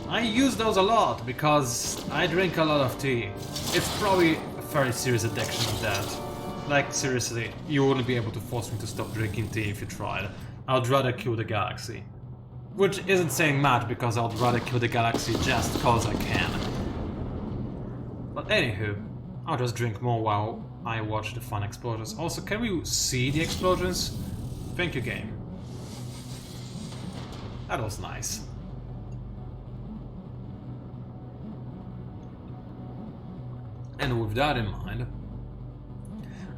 I use those a lot because I drink a lot of tea. It's probably a very serious addiction of that. Like, seriously, you wouldn't be able to force me to stop drinking tea if you tried. I'd rather kill the galaxy. Which isn't saying much, because I'd rather kill the galaxy just cause I can. But anywho, I'll just drink more while I watch the fun explosions. Also, can we see the explosions? Thank you, game. That was nice. And with that in mind,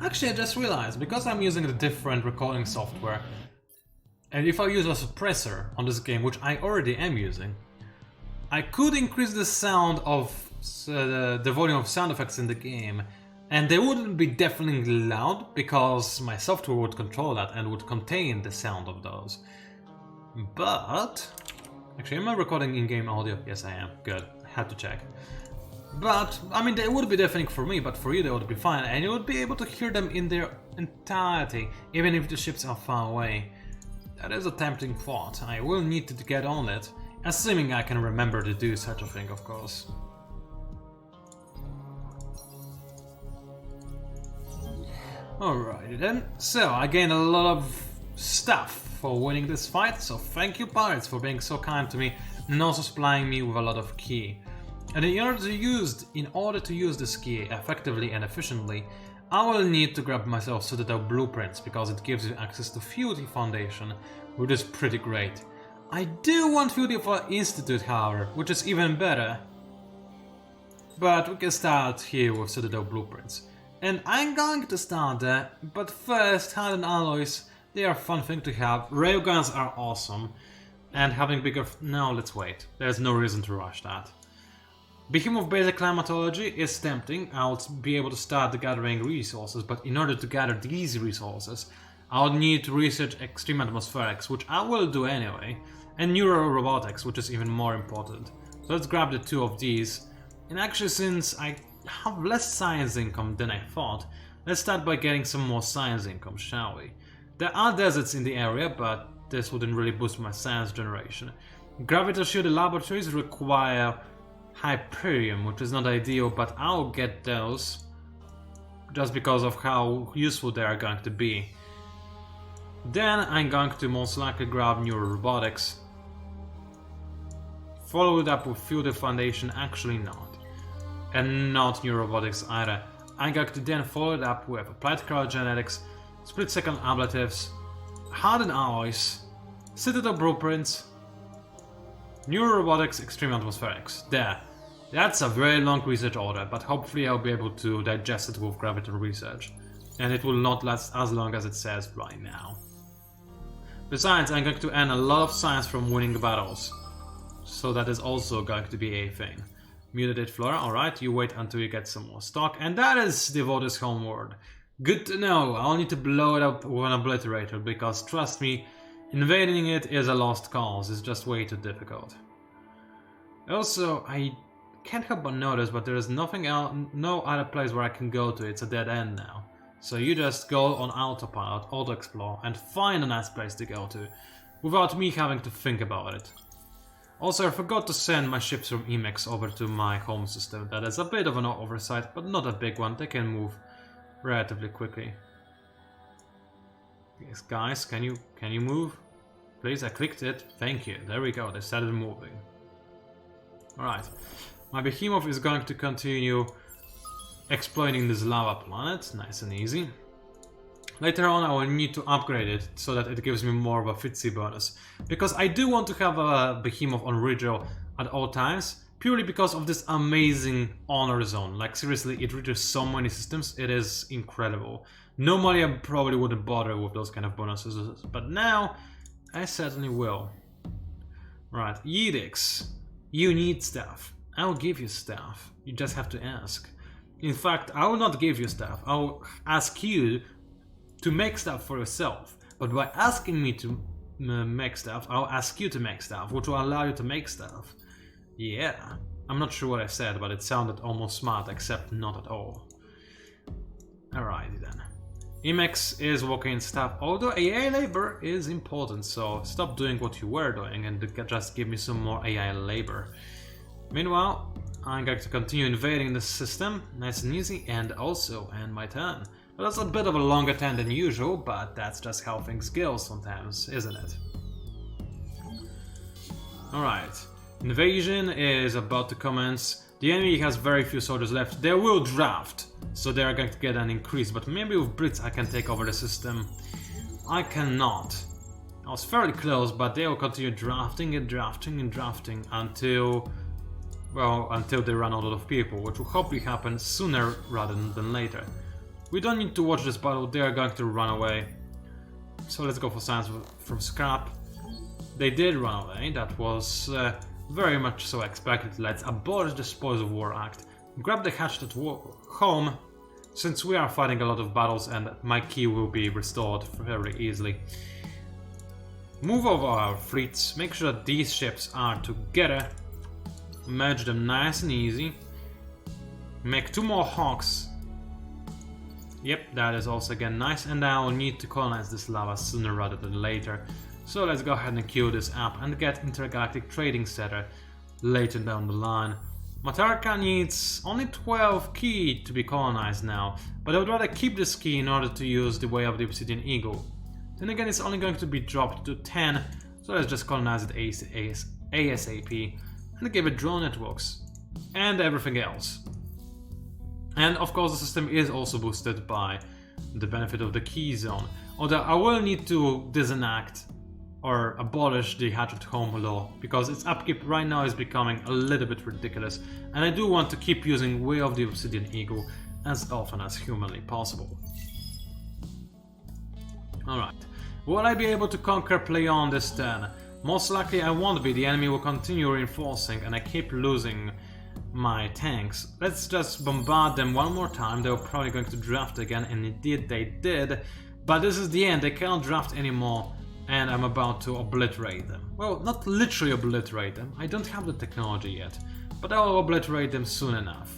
actually I just realized, because I'm using the different recording software, and if I use a suppressor on this game, which I already am using, I could increase the sound of the volume of sound effects in the game, and they wouldn't be deafeningly loud, because my software would control that and would contain the sound of those. But... actually, am I recording in-game audio? Yes, I am. Good. I had to check. But, I mean, they would be deafening for me, but for you they would be fine, and you would be able to hear them in their entirety, even if the ships are far away. That is a tempting thought. I will need to get on it, assuming I can remember to do such a thing, of course. Alrighty then, so I gained a lot of stuff for winning this fight, so thank you pirates for being so kind to me and also supplying me with a lot of ki. And in order to use this key effectively and efficiently, I will need to grab myself Citadel Blueprints, because it gives you access to Feudal Foundation, which is pretty great. I do want Feudal Institute, however, which is even better. But we can start here with Citadel Blueprints. And I'm going to start there, but first, hardened alloys, they are a fun thing to have. Railguns are awesome, and having bigger... no, let's wait. There's no reason to rush that. Behemoth basic climatology is tempting. I'll be able to start gathering resources, but in order to gather these resources, I'll need to research extreme atmospherics, which I will do anyway, and neurorobotics, which is even more important. So let's grab the 2 of these. And actually, since I have less science income than I thought, let's start by getting some more science income, shall we? There are deserts in the area, but this wouldn't really boost my science generation. Gravity-shielded laboratories require Hyperium, which is not ideal, but I'll get those. just because of how useful they are going to be. Then I'm going to most likely grab Neural Robotics. Follow it up with Feudal Foundation, actually not. And not Neural Robotics either. I'm going to then follow it up with Applied Cryogenetics, Split-Second Ablatives, Hardened Alloys, Citadel Blueprints, Neural Robotics, Extreme Atmospherics. There. That's a very long research order, but hopefully I'll be able to digest it with gravitational research. And it will not last as long as it says right now. Besides, I'm going to earn a lot of science from winning battles. So that is also going to be a thing. Mutated flora, alright, you wait until you get some more stock. And that is Devotee's homeworld. Good to know, I'll need to blow it up with an obliterator, because trust me, invading it is a lost cause, it's just way too difficult. Also, I can't help but notice, but there is nothing else, no other place where I can go to, it's a dead end now. So you just go on autopilot, auto-explore, and find a nice place to go to, without me having to think about it. Also, I forgot to send my ships from Emacs over to my home system. That is a bit of an oversight, but not a big one. They can move relatively quickly. Yes, guys, can you move? Please, I clicked it. Thank you. There we go. They started moving. Alright. My Behemoth is going to continue exploiting this lava planet. Nice and easy. Later on I will need to upgrade it so that it gives me more of a Fitzy bonus. Because I do want to have a Behemoth on redraw at all times, purely because of this amazing honor zone. Like seriously, it reaches so many systems, it is incredible. Normally I probably wouldn't bother with those kind of bonuses, but now I certainly will. Right, Edicts. You need stuff. I'll give you stuff. You just have to ask. In fact, I will not give you stuff. I'll ask you to make stuff for yourself, but by asking me to make stuff, I'll ask you to make stuff, which will allow you to make stuff. Yeah, I'm not sure what I said, but it sounded almost smart, except not at all. Alrighty then. Emacs is working in stuff, although AI labor is important, so stop doing what you were doing and just give me some more AI labor. Meanwhile, I'm going to continue invading the system, nice and easy, and also end my turn. Well, that's a bit of a longer turn than usual, but that's just how things go sometimes, isn't it? Alright, invasion is about to commence. The enemy has very few soldiers left. They will draft, so they are going to get an increase, but maybe with Brits I can take over the system. I cannot. I was fairly close, but they will continue drafting and drafting and drafting until... well, until they run out of people, which will hopefully happen sooner rather than later. We don't need to watch this battle, they are going to run away. So let's go for science from scrap. They did run away, that was very much so expected. Let's abolish the Spoils of War Act. Grab the hatchet at home, since we are fighting a lot of battles and my key will be restored very easily. Move over our fleets, make sure that these ships are together. Merge them nice and easy. Make 2 more Hawks. Yep, that is also again nice, and I will need to colonize this lava sooner rather than later. So let's go ahead and queue this up and get Intergalactic Trading Center later down the line. Matarka needs only 12 key to be colonized now, but I would rather keep this key in order to use the Way of the Obsidian Eagle. Then again, it's only going to be dropped to 10, so let's just colonize it ASAP and give it drone networks and everything else. And of course the system is also boosted by the benefit of the key zone, although I will need to disenact or abolish the Hatchet Home law, because its upkeep right now is becoming a little bit ridiculous, and I do want to keep using Way of the Obsidian Eagle as often as humanly possible. Alright, will I be able to conquer Playon this turn? Most likely I won't be, the enemy will continue reinforcing and I keep losing my tanks. Let's just bombard them one more time. They were probably going to draft again, and indeed they did, but this is the end, they cannot draft anymore and I'm about to obliterate them. Well, not literally obliterate them, I don't have the technology yet, but I'll obliterate them soon enough.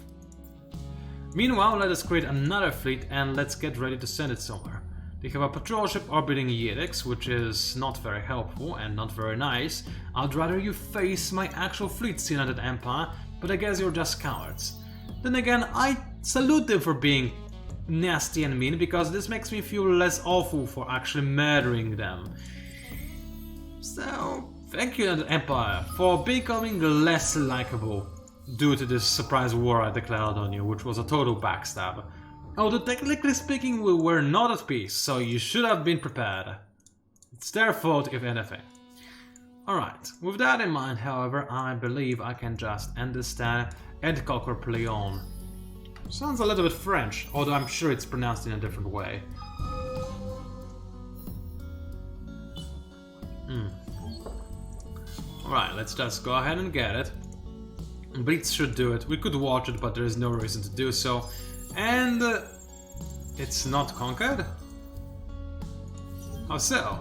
Meanwhile, let us create another fleet and let's get ready to send it somewhere. They have a patrol ship orbiting Yedix, which is not very helpful and not very nice. I'd rather you face my actual fleet, United Empire, but I guess you're just cowards. Then again, I salute them for being nasty and mean, because this makes me feel less awful for actually murdering them. So, thank you Empire for becoming less likable due to this surprise war I declared on you, which was a total backstab. Although technically speaking we were not at peace, so you should have been prepared. It's their fault if anything. Alright, with that in mind, however, I believe I can just end this turn and conquer Pleon. Sounds a little bit French, although I'm sure it's pronounced in a different way. Alright, let's just go ahead and get it. Blitz should do it. We could watch it, but there is no reason to do so. And it's not conquered? How so?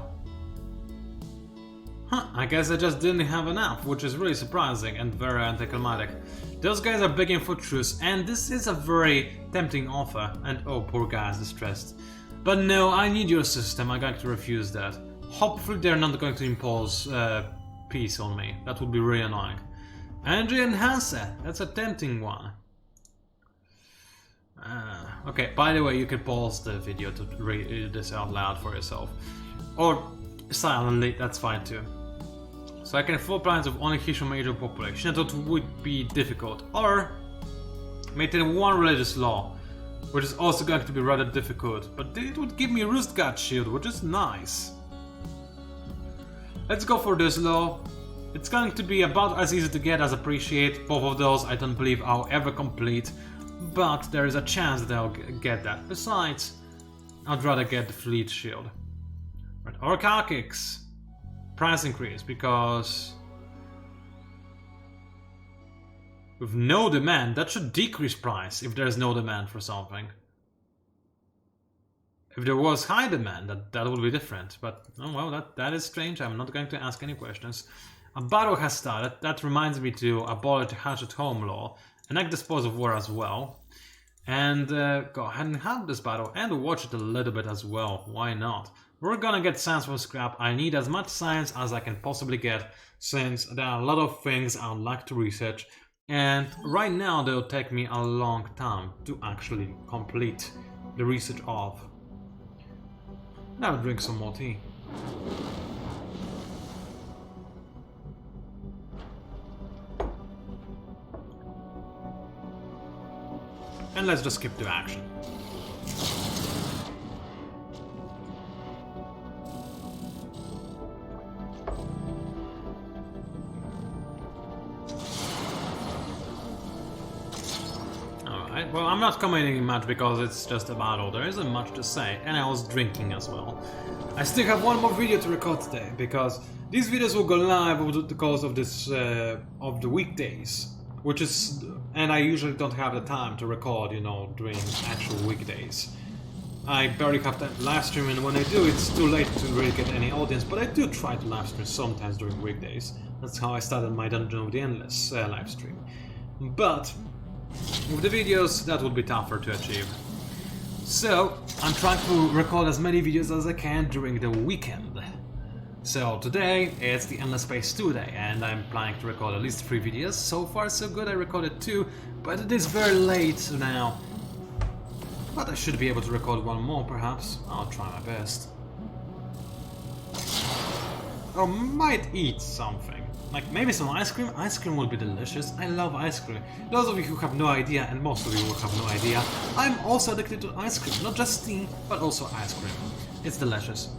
Huh, I guess I just didn't have enough, which is really surprising and very anticlimactic. Those guys are begging for truce, and this is a very tempting offer, and oh, poor guy is distressed. But no, I need your system, I'm going to refuse that. Hopefully they're not going to impose peace on me, that would be really annoying. Energy Enhancer, that's a tempting one. Okay, by the way, you can pause the video to read this out loud for yourself. Or silently, that's fine too. So I can have 4 plans of only Hissho major population, that would be difficult. Or maintain 1 religious law, which is also going to be rather difficult, but it would give me a Roost God shield, which is nice. Let's go for this law. It's going to be about as easy to get as appreciate. Both of those I don't believe I'll ever complete, but there is a chance that I'll get that. Besides, I'd rather get the fleet shield. Right, Orcalcics. Price increase, because with no demand, that should decrease price if there's no demand for something. If there was high demand, that would be different, but oh well, that is strange. I'm not going to ask any questions. A battle has started. That reminds me to abolish the hatchet home law, enact dispose of war as well, and go ahead and have this battle and watch it a little bit as well. Why not? We're gonna get science from scrap. I need as much science as I can possibly get, since there are a lot of things I would like to research, and right now they'll take me a long time to actually complete the research of. Now I'll drink some more tea. And let's just skip to action. Alright, well, I'm not commenting much because it's just a battle. There isn't much to say, and I was drinking as well. I still have 1 more video to record today, because these videos will go live over the course of this of the weekdays, which is, and I usually don't have the time to record, you know, during actual weekdays. I barely have time to live stream, and when I do, it's too late to really get any audience, but I do try to live stream sometimes during weekdays. That's how I started my Dungeon of the Endless live stream. But with the videos, that would be tougher to achieve. So, I'm trying to record as many videos as I can during the weekend. So today, it's the Endless Space 2 day, and I'm planning to record at least 3 videos. So far so good, I recorded 2, but it is very late now. But I should be able to record 1 more, perhaps. I'll try my best. Or might eat something. Like maybe some ice cream. Ice cream would be delicious. I love ice cream. Those of you who have no idea, and most of you will have no idea, I'm also addicted to ice cream. Not just tea, but also ice cream. It's delicious.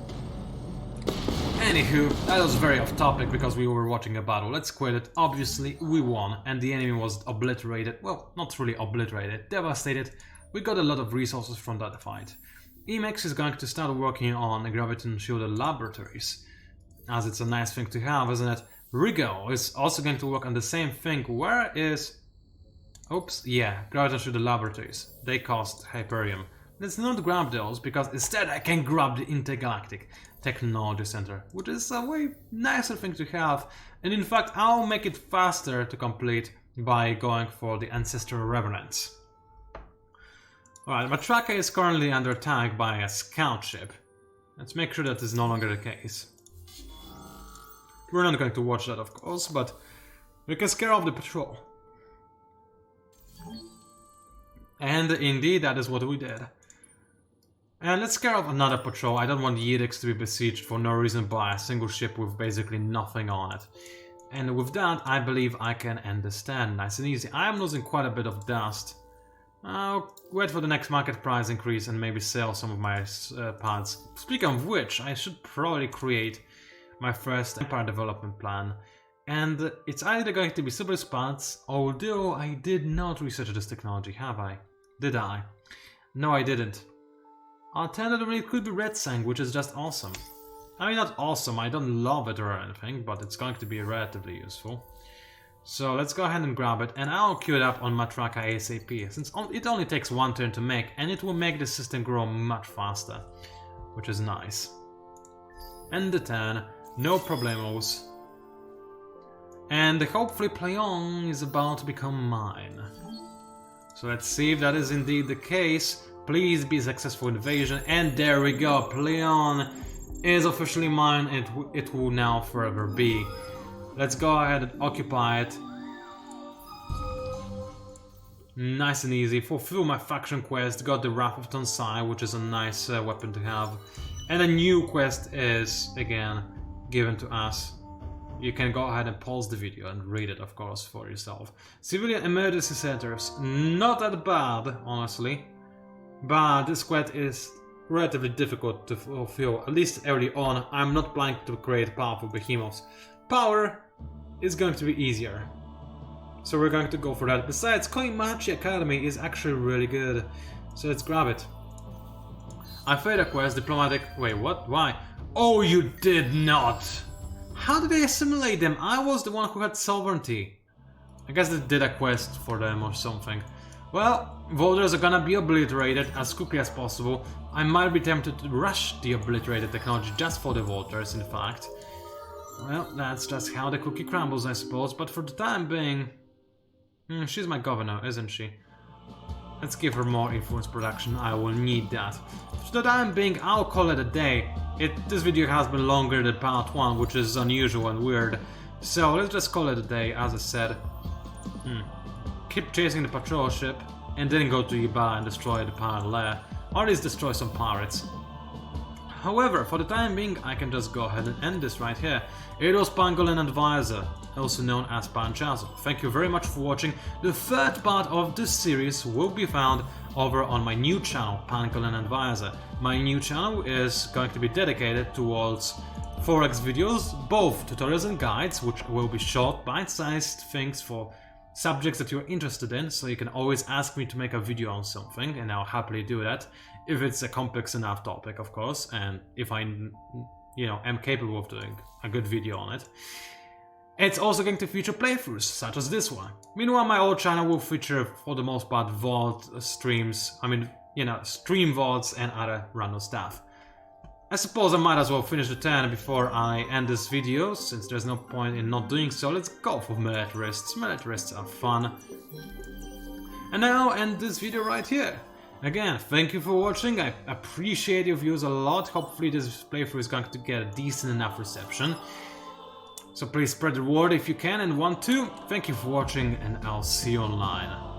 Anywho, that was very off topic because we were watching a battle. Let's quit it. Obviously, we won, and the enemy was obliterated. Well, not really obliterated, devastated. We got a lot of resources from that fight. Emacs is going to start working on graviton-shielded laboratories, as it's a nice thing to have, isn't it? Rigo is also going to work on the same thing. Where is... Oops, yeah, graviton-shielded laboratories. They cost Hyperium. Let's not grab those, because instead I can grab the Intergalactic Technology Center, which is a way nicer thing to have, and in fact I'll make it faster to complete by going for the Ancestral Revenants. Alright, Matraka is currently under attack by a scout ship. Let's make sure that is no longer the case. We're not going to watch that, of course, but we can scare off the patrol. And indeed, that is what we did. And let's scare off another patrol. I don't want the edicts to be besieged for no reason by a single ship with basically nothing on it. And with that, I believe I can end the stand nice and easy. I am losing quite a bit of dust. I'll wait for the next market price increase and maybe sell some of my parts. Speaking of which, I should probably create my first empire development plan. And it's either going to be Super parts, although I did not research this technology, have I? Did I? No, I didn't. Alternatively, it could be Red Sang, which is just awesome. I mean, not awesome, I don't love it or anything, but it's going to be relatively useful. So let's go ahead and grab it, and I'll queue it up on Matraka ASAP, since it only takes one turn to make, and it will make the system grow much faster, which is nice. End the turn, no problemos. And hopefully Pleon is about to become mine. So let's see if that is indeed the case. Please be a successful invasion, and there we go, Pleon is officially mine, and it will now forever be. Let's go ahead and occupy it. Nice and easy. Fulfill my faction quest, got the Wrath of Tonsai, which is a nice weapon to have. And a new quest is, again, given to us. You can go ahead and pause the video and read it, of course, for yourself. Civilian emergency centers, not that bad, honestly. But this quest is relatively difficult to fulfill, at least early on. I'm not planning to create powerful behemoths. Power is going to be easier. So we're going to go for that. Besides, Koimachi Academy is actually really good. So let's grab it. I failed a quest, diplomatic... Wait, what? Why? Oh, you did not! How did they assimilate them? I was the one who had sovereignty. I guess they did a quest for them or something. Well, voters are gonna be obliterated as quickly as possible. I might be tempted to rush the obliterated technology just for the voters, in fact. Well, that's just how the cookie crumbles, I suppose, but for the time being... she's my governor, isn't she? Let's give her more influence production, I will need that. For the time being, I'll call it a day. This video has been longer than part 1, which is unusual and weird. So let's just call it a day, as I said. Keep chasing the patrol ship, and then go to Iba and destroy the pirate lair, or at least destroy some pirates. However, for the time being, I can just go ahead and end this right here. It was Pangolin Advisor, also known as PANCZASU. Thank you very much for watching. The third part of this series will be found over on my new channel, Pangolin Advisor. My new channel is going to be dedicated towards Forex videos, both tutorials and guides, which will be short, bite-sized things for subjects that you're interested in, so you can always ask me to make a video on something, and I'll happily do that, if it's a complex enough topic, of course, and if I, am capable of doing a good video on it. It's also going to feature playthroughs, such as this one. Meanwhile, my old channel will feature, for the most part, VOD streams, stream VODs and other random stuff. I suppose I might as well finish the turn before I end this video, since there's no point in not doing so. Let's go for militarists. Militarists are fun. And now I'll end this video right here. Again, thank you for watching. I appreciate your views a lot. Hopefully this playthrough is going to get a decent enough reception. So please spread the word if you can and want to. Thank you for watching, and I'll see you online.